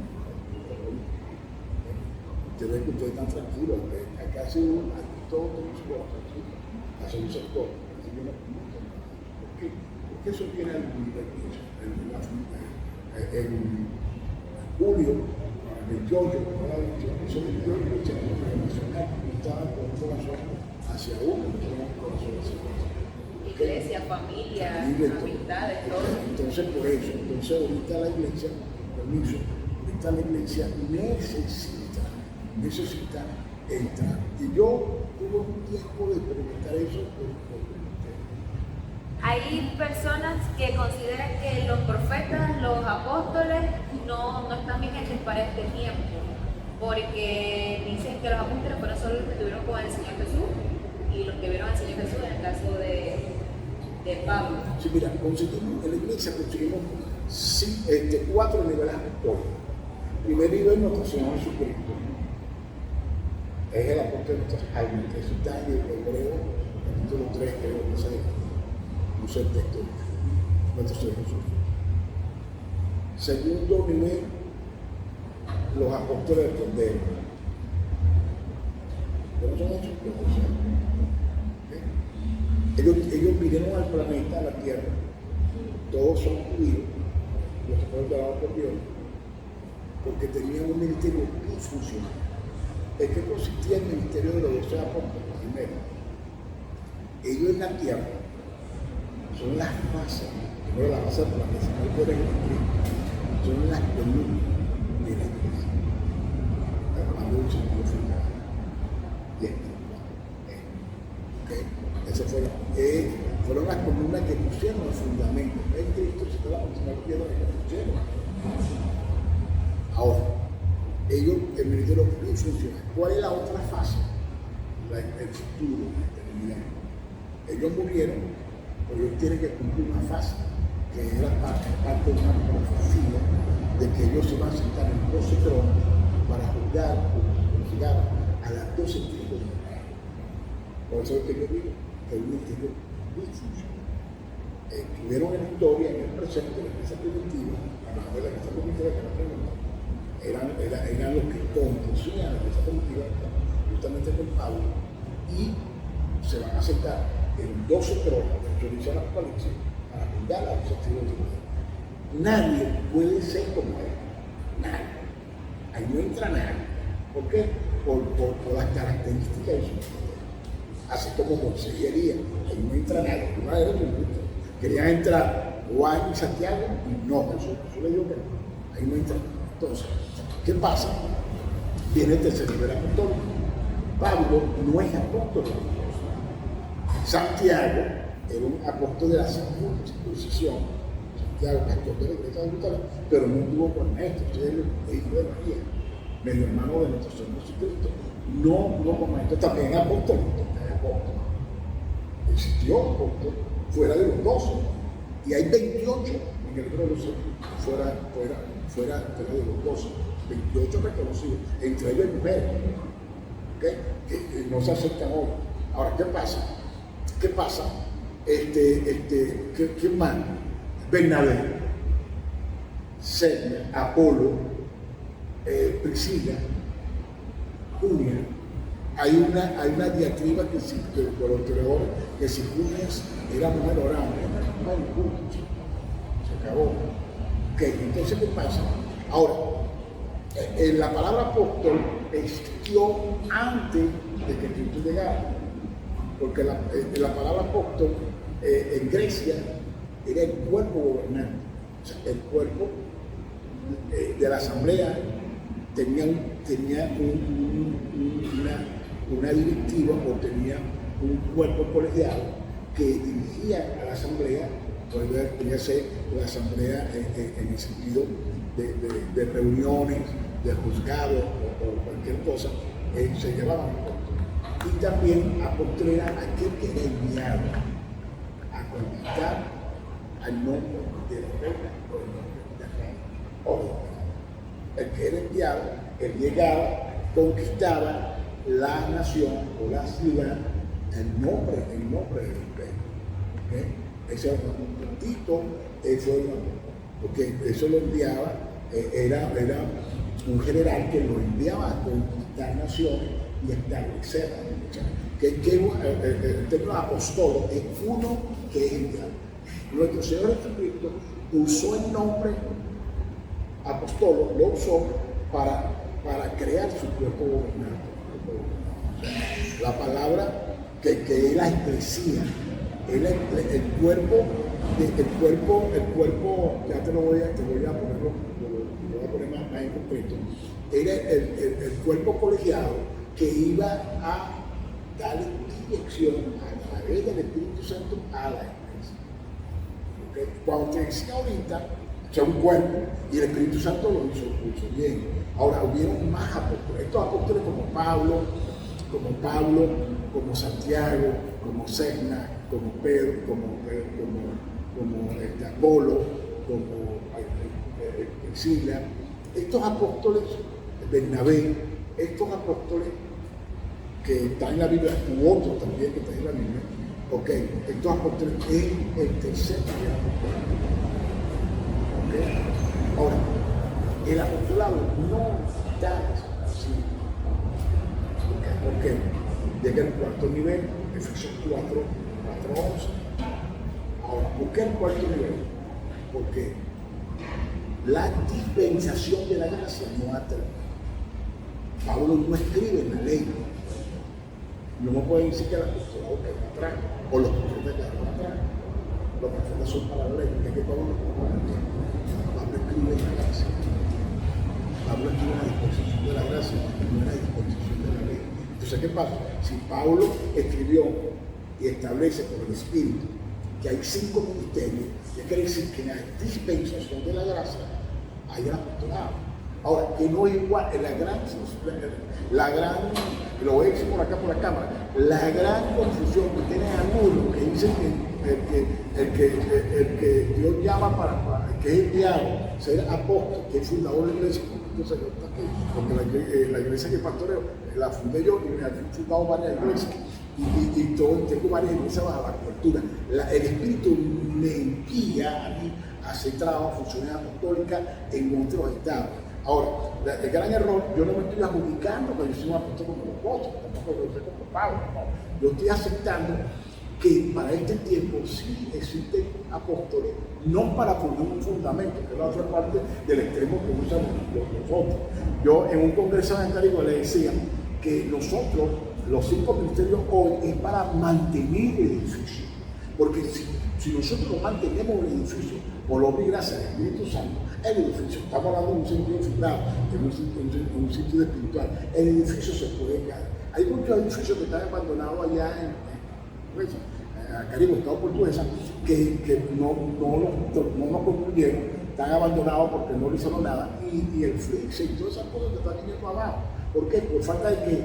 Ustedes que ustedes están tranquilos, acá ha sido aquí todo tenemos cosas, hace un sector. ¿Por qué eso viene al mundo de la iglesia? En julio, el 28, eso me dio la iglesia nacional, estaba con un corazón hacia uno, un corazón hacia otro. Iglesia, familia, amistades, todo. Entonces, por eso, ahorita la iglesia, permiso, ahorita la iglesia necesita entrar. Y yo tuve un tiempo de experimentar eso. Hay personas que consideran que los profetas, los apóstoles, no están vigentes para este tiempo, porque dicen que los apóstoles fueron solo los que estuvieron con el Señor Jesús y los que vieron al Señor Jesús en el caso de Pablo. Sí, mira, en la iglesia conseguimos 4 niveles apóstoles. Primer nivel, nuestro Señor Jesucristo. Es el apóstol de nuestras almas. Eso está en el Hebreo, capítulo 3, creo que es ahí. No sé el texto, nuestro Señor Jesucristo. Segundo nivel, los apóstoles del Cordero. Pero son esos ellos vinieron al planeta, a la Tierra. Todos son judíos, los que fueron dados por Dios, porque tenían un ministerio disfuncional. ¿En qué consistía el ministerio de los 12 apóstoles? Primero, ellos en la Tierra son las masas, primero la masa por la que se puede Cristo, son las columnas de la iglesia. La lucha profunda y espiritual. Fueron las columnas que pusieron el fundamento. En Cristo se está la última piedra que pusieron. Ahora, ellos, el ministerio funciona. ¿Cuál es la otra fase? El futuro, la eternidad. Ellos murieron, pero ellos tienen que cumplir una fase que era parte de una profecía de que ellos se van a sentar en 12 tronos para juzgar a las 12 tribus de Israel. Por eso es que yo digo que el ministerio disfunción. Tuvieron en la historia, en el presente, la iglesia primitiva, la mejor de la iglesia primitiva que la pregunta, eran los que conducían a la iglesia primitiva, justamente con Pablo, y se van a sentar en 12 tronos, que dice el Apocalipsis, para juzgar a los testigos de Jehová. Nadie puede ser como él, nadie. Ahí no entra nadie. ¿Por qué? Por las características de su historia. Así como Moisés quería, ahí no entra nadie. Una vez querían entrar Juan y Santiago, y no, Jesús le dijo que no, ahí no entra. Entonces, ¿qué pasa? Viene el tercer nivel apostólico. Pablo no es apóstol. Santiago era un apóstol de la circuncisión. Santiago, pastor de la iglesia de Jerusalén, pero no tuvo por maestro. Usted es el hijo de María, medio hermano de nuestro Señor Jesucristo. No tuvo por maestro, también apóstol. Existió apóstol fuera de los 12. Y hay 28 en el libro de los fuera de los 12. 28 reconocidos, entre ellos mujeres, ¿okay? que no se acercan hoy. Ahora, ¿qué pasa? ¿Quién más? Bernabé, Sedna, Apolo, Priscila, Julia. Hay una diatriba que por los teólogos que si Julia era mujer orante, se acabó. Okay, entonces, ¿qué pasa? Ahora, la palabra apóstol existió antes de que Cristo llegara, porque la palabra apóstol en Grecia era el cuerpo gobernante, o sea, el cuerpo de la asamblea tenía una directiva o tenía un cuerpo colegiado que dirigía a la asamblea. Podría ser la asamblea en el sentido de reuniones, de juzgados o cualquier cosa, se llevaban apóstol. Y también apóstol era aquel que era enviado a conquistar al nombre de la reina o el nombre de la reina. O el que era enviado, él llegaba, conquistaba la nación o la ciudad en nombre del imperio. ¿Okay? Ese era un puntito, porque eso lo enviaba, era un general que lo enviaba a conquistar naciones y establecer. El término apóstolo es uno que es enviado. Nuestro Señor Jesucristo usó el nombre apóstolo, lo usó para crear su cuerpo gobernante. La palabra que él la expresía. El cuerpo, ya te voy a poner más en concreto, era el cuerpo colegiado que iba a dar dirección a través del Espíritu Santo a la iglesia. ¿Okay? Cuando te decía ahorita, o sea, un cuerpo, y el Espíritu Santo lo hizo bien. Ahora, hubieron más apóstoles. Estos apóstoles como Pablo, como Santiago, como Sedna, como Pedro, como Apolo, como Priscila, estos apóstoles, Bernabé, estos apóstoles que están en la Biblia, u otros también que están en la Biblia, okay, estos apóstoles en el tercer día. Okay. Ahora, el apostolado no está así. ¿Por qué? Llega al cuarto nivel, Efesios 4:11. Ahora, ¿por qué el cuarto nivel? Porque la dispensación de la gracia no ha terminado. Pablo no escribe en la ley. No me pueden decir que el apostolado quedó atrás, o los profetas quedaron atrás. Los profetas son para la ley, porque Pablo no puede decir. Pablo escribe en la gracia. Pablo escribe en la disposición de la gracia, no en la disposición de la ley. Entonces, ¿qué pasa? Si Pablo escribió y establece por el Espíritu que hay 5 ministerios, ¿qué quiere decir? Que en la dispensación de la gracia hay el apostolado. Ahora, que no es igual, la gran, lo voy a decir por acá por la cámara, la gran confusión que tienen algunos que dicen que el que Dios llama para que es enviado, ser apóstol, que es fundador de la iglesia, porque la iglesia que pastoreo la fundé yo y me han fundado varias iglesias. y todo, tengo varias iglesias bajo la cobertura. El Espíritu me envía a mí a hacer trabajo, funciones apostólicas en otros estados. Ahora, el gran error, yo no me estoy adjudicando que yo soy un apóstol como los otros, tampoco yo soy como Pablo, no. Yo estoy aceptando que para este tiempo sí existen apóstoles, no para poner un fundamento, que es la otra parte del extremo que usan los otros. Yo en un congreso de Caribe le decía que nosotros, los 5 ministerios hoy, es para mantener el edificio. Porque si nosotros lo mantenemos el edificio, por obra y gracia del Espíritu Santo, el edificio, estamos hablando de un sentido figurado, en un sentido espiritual, el edificio se puede caer. Hay muchos edificios que están abandonados allá en Caribe, Estado Portuguesa, que no nos concluyeron, están abandonados porque no le hicieron nada, y el Flix y todas esas cosas que están viniendo abajo. ¿Por qué? Por falta de qué?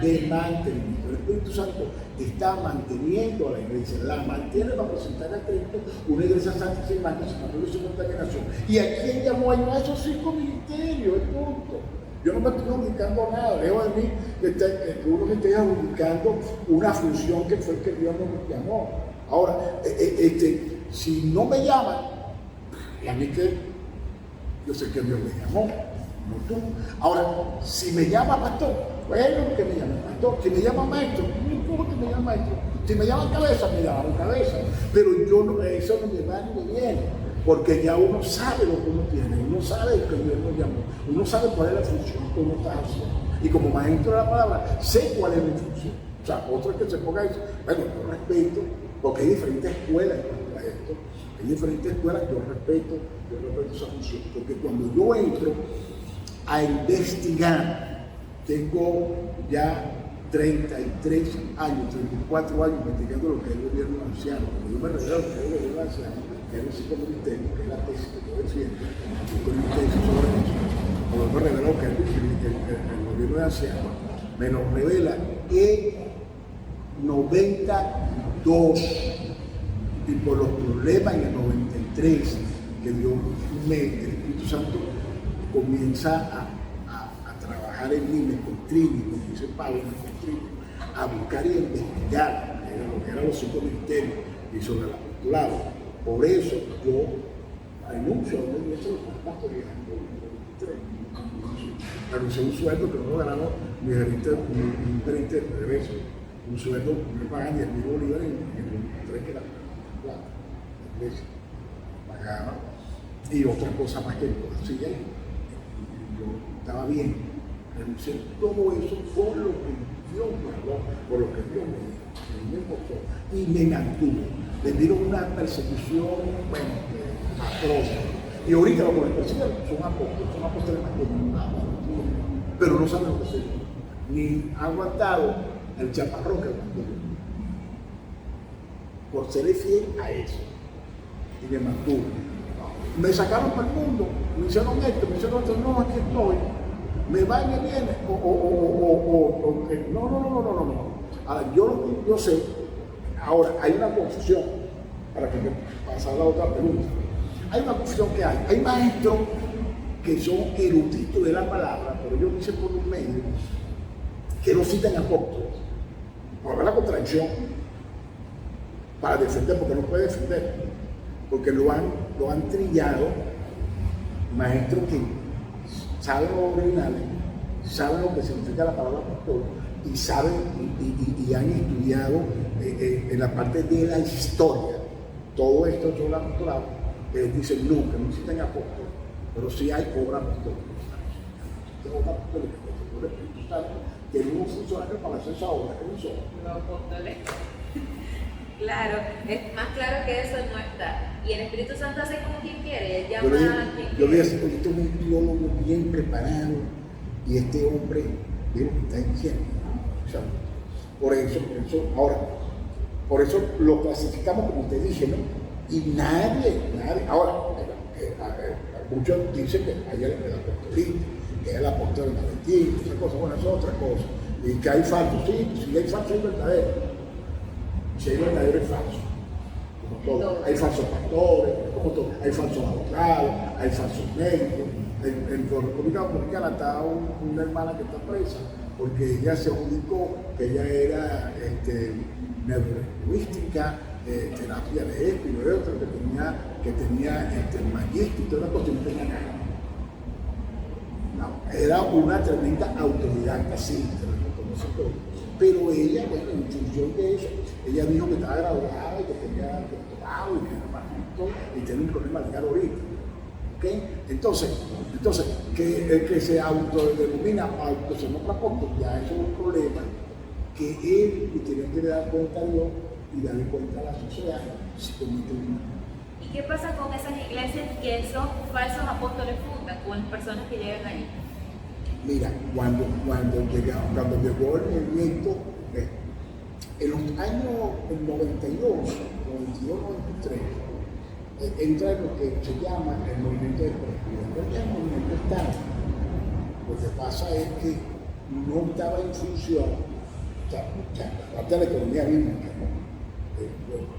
De mantenimiento. El Espíritu Santo está manteniendo a la iglesia, la mantiene para presentar a Cristo una iglesia santa y sin mancha, sin mancha y sin contaminación. ¿Y a quién llamó a esos 5 ministerios? Es punto. Yo no me estoy adjudicando nada, lejos de mí que uno me esté adjudicando una función que fue que Dios no me llamó. Ahora, si no me llaman, a mí que yo sé que Dios me llamó. No tú. Ahora, si me llama pastor, bueno, que me llame pastor. Si me llama maestro, no importa que me llame maestro. Si me llaman cabeza, me llaman cabeza. Pero yo no, eso no me va ni me viene. Porque ya uno sabe lo que uno tiene, uno sabe que Dios nos llamó, uno sabe cuál es la función que uno está haciendo. Y como maestro de la palabra, sé cuál es mi función. O sea, otro es que se ponga eso. Bueno, yo respeto, porque hay diferentes escuelas en cuanto a esto. Hay diferentes escuelas, yo respeto esa función. Porque cuando yo entro a investigar, tengo ya 33 años, 34 años investigando lo que es el gobierno anciano. Cuando yo me revelo lo que es el gobierno anciano, que es el 5 ministerio, que es la tesis que yo defiendo, yo mi tesis sobre eso. Cuando yo me revelo lo que es el gobierno anciano, me lo revela en 92, y por los problemas en el 93, que Dios el Espíritu Santo comienza a trabajar en mí, me contribuye, como dice Pablo, me contribuye a buscar y a investigar lo que eran los 5 ministerios y sobre el apostolado. Por eso yo renuncio a una iglesia de los pastores en el 23. Renuncié a un sueldo que no ganaba mi gerente de regreso, un sueldo que me pagan 10.000 bolívares en el 23, que era la iglesia pagaba, y otra cosa más que yo hacía. Yo estaba bien, renuncié todo eso por lo que Dios me habló, por lo que Dios me mostró, y me mantuvo. Le dieron una persecución, bueno, atroz. Y ahorita lo que me persiguen son apóstoles más que nada, pero no saben lo que se ni han aguantado el chaparrón que aguantó por ser fiel a eso, y me mantuvo. Me sacaron para el mundo, me hicieron esto, me hicieron esto, no, aquí estoy, me va y me viene, no. Ahora, yo sé, ahora hay una confusión, para que me pase a la otra pregunta. Hay una confusión que hay maestros que son eruditos de la palabra, pero ellos dicen por un medio que no citan apóstoles, por ver la contradicción, para defender, porque no puede defender, porque lo han trillado maestros que saben los originales, saben lo que significa la palabra apóstol, y saben y han estudiado en la parte de la historia todo esto sobre el apostolado. Dicen no, que no existen apóstoles, pero sí hay obra apostólica. Obra apostólica, que el Espíritu Santo tiene unos funcionarios para hacer esa obra, que no son los apóstoles. Claro, es más claro que eso no está. Y el Espíritu Santo hace como quien quiere, él llama a quien quiere. Yo le decía, este es un teólogo bien preparado, y este hombre ve lo que está diciendo. O sea, por eso lo clasificamos como te dije, ¿no? Y nadie, ahora, muchos dicen que hay el apostolista, que es el apóstol del Valentín, esas cosas, bueno, eso es otra cosa. Y que hay falsos, sí hay falsos, hay verdaderos. Si hay verdadero, es falso. Como todo. Hay falsos pastores, como todo. Hay falsos abogados, hay falsos médicos. En República Dominicana está una hermana que está presa porque ella se ubicó que ella era neurolingüística, terapia de esto y de otro, que tenía magíster y toda la cuestión, no tenía nada. No, era una tremenda autodidacta, sí, pero ella, bueno, en función de eso, ella dijo que estaba graduada y que tenía doctorado y que era magíster y tiene un problema legal ahorita. ¿Okay? Entonces, que el que se autodenomina autosenógrafo, ya eso es un problema que él tiene que dar cuenta a Dios y darle cuenta a la sociedad si comete un mal. ¿Y qué pasa con esas iglesias que esos falsos apóstoles fundan, con las personas que llegan ahí? Mira, cuando llegó el movimiento, en los años 92, 93, entra en lo que se llama el movimiento de prosperidad. El movimiento está. Lo que pasa es que no estaba en función, aparte de la economía bíblica,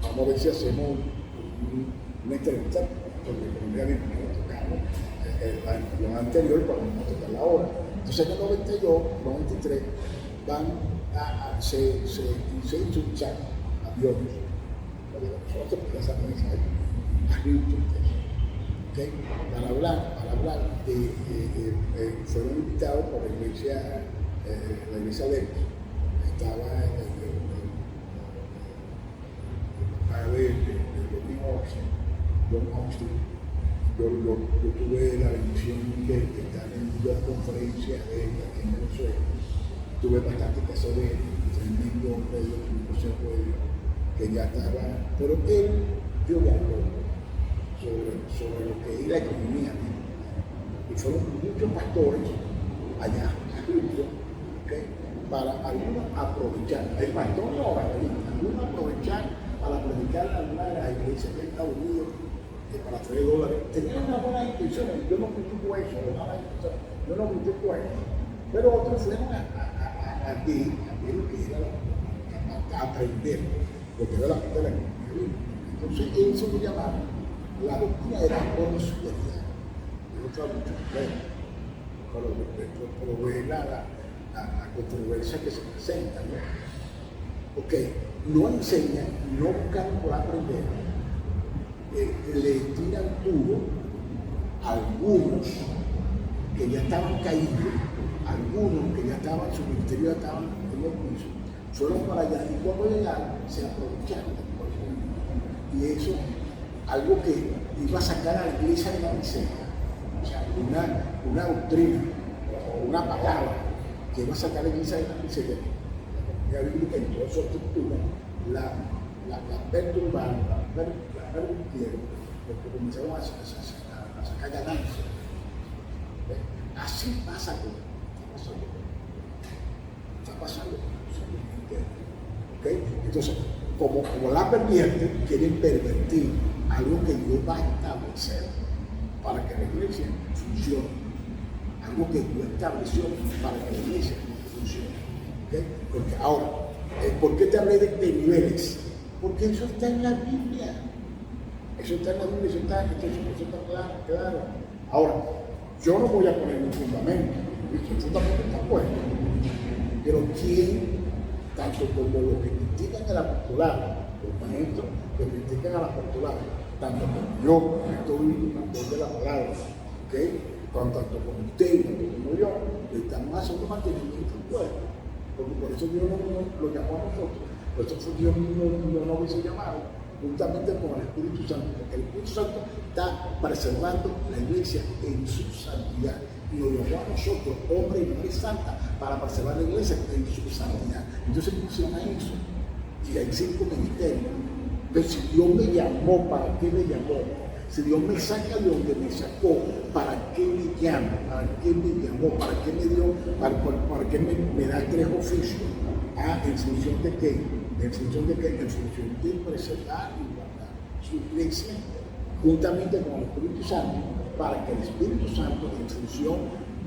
vamos a ver si hacemos una entrevista con la economía bíblica, lo tocamos lo anterior, pero vamos a tocar la hora. Entonces en el 92, 93, se insultan a Dios. Nosotros se puede hacer mensaje. ¿Okay? Para hablar fueron invitados por la iglesia de estaba el padre de John Austin. Yo tuve la bendición de estar en dos conferencias de él aquí en Venezuela. Tuve bastante que hacer de él, tremendo hombre de Dios, que ya estaba, pero él dio la sobre lo que es la economía. Y fueron muchos pastores allá, ¿okay? Para algunos aprovechar, el pastor no, algunos aprovechar para predicar a alguna de las iglesias de Estados Unidos para $3. Tenían una buena intención, yo no critico eso, yo no critico eso. Pero otros fueron aquí lo que era a aprender, lo que era la parte de la economía. Entonces, eso lo llamaban. La doctrina era prosperidad. Yo traducho, pero ve la controversia que se presenta, ¿no? Ok, no enseñan, no buscan por aprender, le tiran duro a algunos que ya estaban caídos, algunos que ya estaban, su ministerio ya estaban en los pisos, fueron para allá y cuando llegaron se aprovecharon. Y eso, algo que iba a sacar a la iglesia de la miseria, o sea, una doctrina o una palabra que iba a sacar a la iglesia de la miseria, la bíblica en toda su estructura, la perturbaron, la permitieron, porque comenzaron a sacar ganancias. Así pasa está pasando. ¿Okay? Entonces, como la pervierten, quieren pervertir algo que Dios va a establecer para que la iglesia funcione. Algo que Dios estableció para que la iglesia funcione. ¿Okay? Porque ahora, ¿por qué te hablé de niveles? Porque eso está en la Biblia. Eso está en la Biblia, eso está claro. Ahora, yo no voy a poner un fundamento. El fundamento está puesto. Pero ¿quién? Tanto como los que critican al apostolado, los maestros que critican al apostolado, tanto como yo, que estoy un pastor de la palabra, ¿okay? Tanto como usted, tanto como yo, le estamos haciendo mantenimiento del pueblo. Porque por eso Dios lo llamó a nosotros, por eso Dios no hubiese llamado, juntamente con el Espíritu Santo, porque el Espíritu Santo está preservando la iglesia en su santidad. Y nos llamó a nosotros, hombres y mujeres santas, para preservar la iglesia en su santidad. Entonces funciona eso. Y hay 5 ministerios. Entonces, si Dios me llamó, ¿para qué me llamó? Si Dios me saca de donde me sacó, ¿para qué me llama? ¿Para qué me llamó? ¿Para qué me dio? ¿Para qué me da 3 oficios? ¿En función de qué? En función de preservar y guardar su iglesia, juntamente con el Espíritu Santo, para que el Espíritu Santo, en función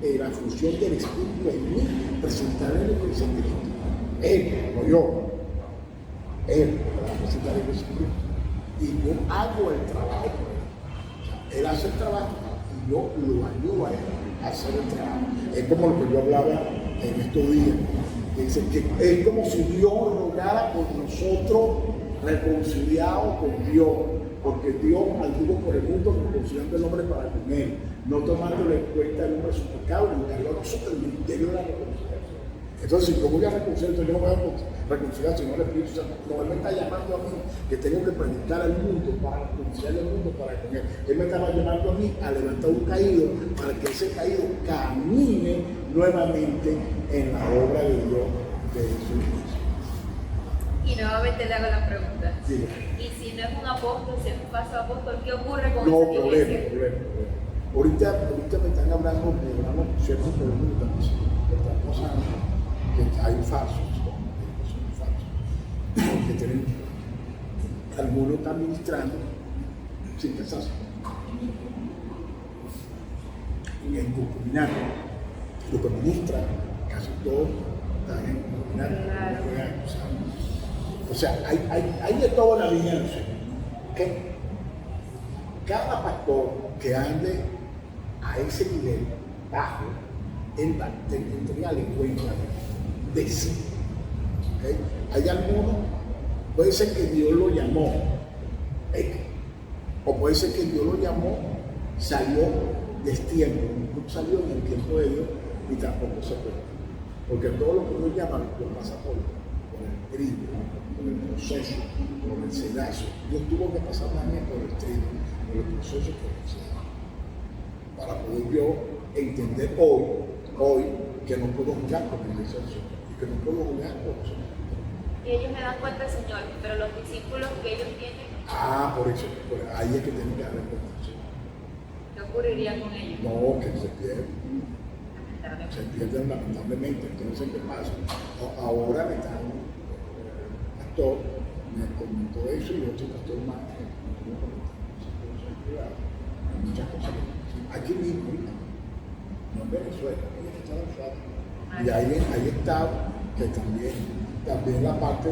la función del Espíritu en mí, presentar la iglesia en Cristo. Él, no yo. Él va a presentar la iglesia en Cristo. Y yo hago el trabajo por él. O sea, él hace el trabajo y yo lo ayudo a él a hacer el trabajo. Es como lo que yo hablaba en estos días, que dice que es como si Dios rogara por nosotros reconciliados con Dios, porque Dios maldijo por el mundo reconciliando el hombre para con él, no tomándole en cuenta el hombre su pecado, y darle a nosotros el ministerio de la reconciliación. Entonces, si yo voy a reconciliar, yo no voy a reconciliar, sino el Espíritu Santo. No, Él me está llamando a mí, que tengo que predicar al mundo para reconciliar el mundo para con Él. Él me estaba llamando a mí a levantar un caído, para que ese caído camine nuevamente en la obra de Dios de Jesucristo. Y nuevamente le hago la pregunta. Sí. Y si no es un apóstol, si es un falso apóstol, ¿qué ocurre con No, esa iglesia? problema. Ahorita me están hablando, ciertos problemas que están pasando, que hay falsos, que tienen, algunos están ministrando sin casarse, y en concubinato, lo que ministran, casi todos están en concubinato. Claro. O sea, hay de todo en la viña del Señor. ¿Okay? Cada pastor que ande a ese nivel bajo, él va a tener en cuenta de sí. ¿Okay? Hay algunos, puede ser que Dios lo llamó, o puede ser que Dios lo llamó, salió destiempo, no salió en el tiempo de Dios, ni tampoco se puede. Porque todo lo que Dios llama lo pasa por el trigo, por el proceso, por el cedazo. Dios tuvo que pasar también por el trigo, por el proceso, por el cedazo, para poder yo entender hoy que no puedo jugar con mi iglesia y que no puedo jugar con los demás. Y ellos me dan cuenta, Señor, pero los discípulos que ellos tienen, Por eso, ahí es que tienen que haber cuenta. ¿qué ocurriría con ellos? No, que se pierden lamentablemente. Entonces, ¿qué pasa? Ahora me están, pastor me comentó eso y otro pastor más, hay muchas cosas aquí mismo, no en Venezuela, aquí en Estados Unidos. Y ahí está, que también la parte,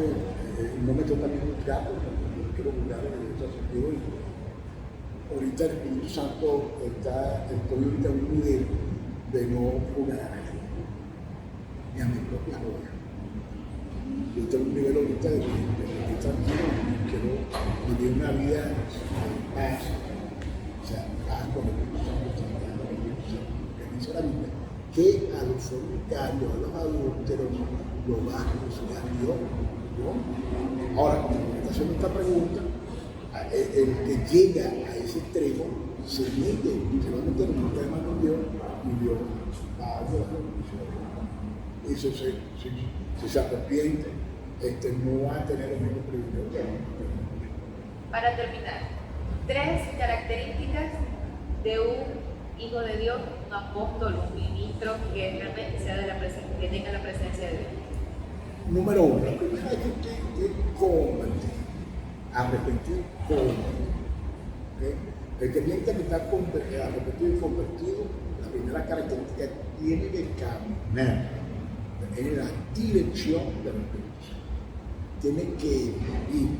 no me toca también juzgar, porque no quiero juzgar en otro sentido. Ahorita el Espíritu Santo estoy ahorita en un nivel de no jugar a nadie, ni a mi propia gloria. Yo tengo un nivel ahorita de que tranquilo, quiero vivir una vida en paz, o sea, paz con el Espíritu Santo, con el Espíritu Santo, que dice la Biblia, que a los fornicarios, a los adúlteros, lo va a juzgar Dios, ¿no? Ahora, como me está haciendo esta pregunta, el que llega a ese extremo se mete, se va a meter en un tema con Dios y Dios va a dar la bendición. Eso si se arrepiente, no va a tener el mismo privilegio. Para terminar, 3 características de un hijo de Dios, un apóstol, un ministro que realmente sea de que tenga la presencia de Dios. Número 1, la primera es que usted esté convertido, arrepentido, convertido. ¿Okay? El creyente que está arrepentido y convertido, la primera característica es que tiene que caminar en la dirección del Espíritu Santo. Tiene que vivir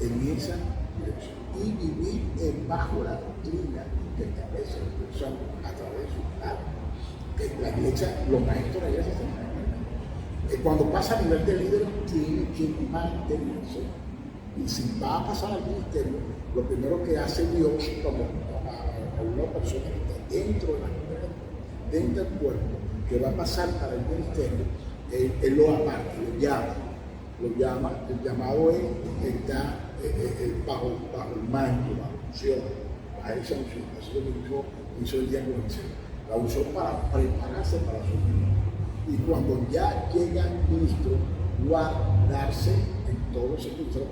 en esa dirección y vivir bajo la doctrina que establece el Espíritu Santo a través de su palabra. Que la iglesia, los maestros de la iglesia cuando pasa a nivel de líder, tiene que mantenerse. Y si va a pasar al ministerio, lo primero que hace Dios, como a una persona que está dentro de la congregación, dentro del cuerpo, que va a pasar para el ministerio, él lo aparta, lo llama. El llamado es está bajo el manto, bajo la unción, a esa unción. Así lo hizo el diácono. La usó para prepararse para su vida. Y cuando ya llega el ministro, guardarse en todo sentido,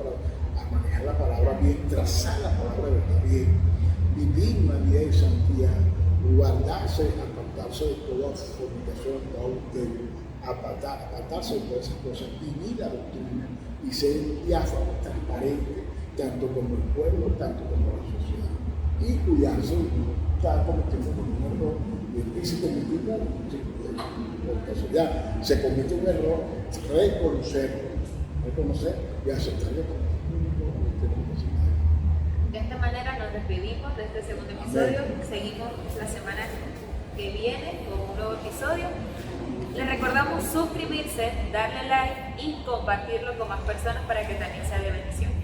a manejar la palabra bien, trazar la palabra de verdad bien, vivir una vida de santidad, guardarse, apartarse de toda fornicación, de todo adulterio, apartarse de todas esas cosas, vivir la doctrina y ser diáfano, transparente, tanto como el pueblo, tanto como la sociedad. Y cuidarse de no estar cometiendo ningún error. Y si cometimos, ya se comete un error, reconocer y aceptarlo. De esta manera nos despedimos de este segundo episodio. Seguimos la semana que viene con un nuevo episodio. Les recordamos suscribirse, darle like y compartirlo con más personas para que también sea de bendición.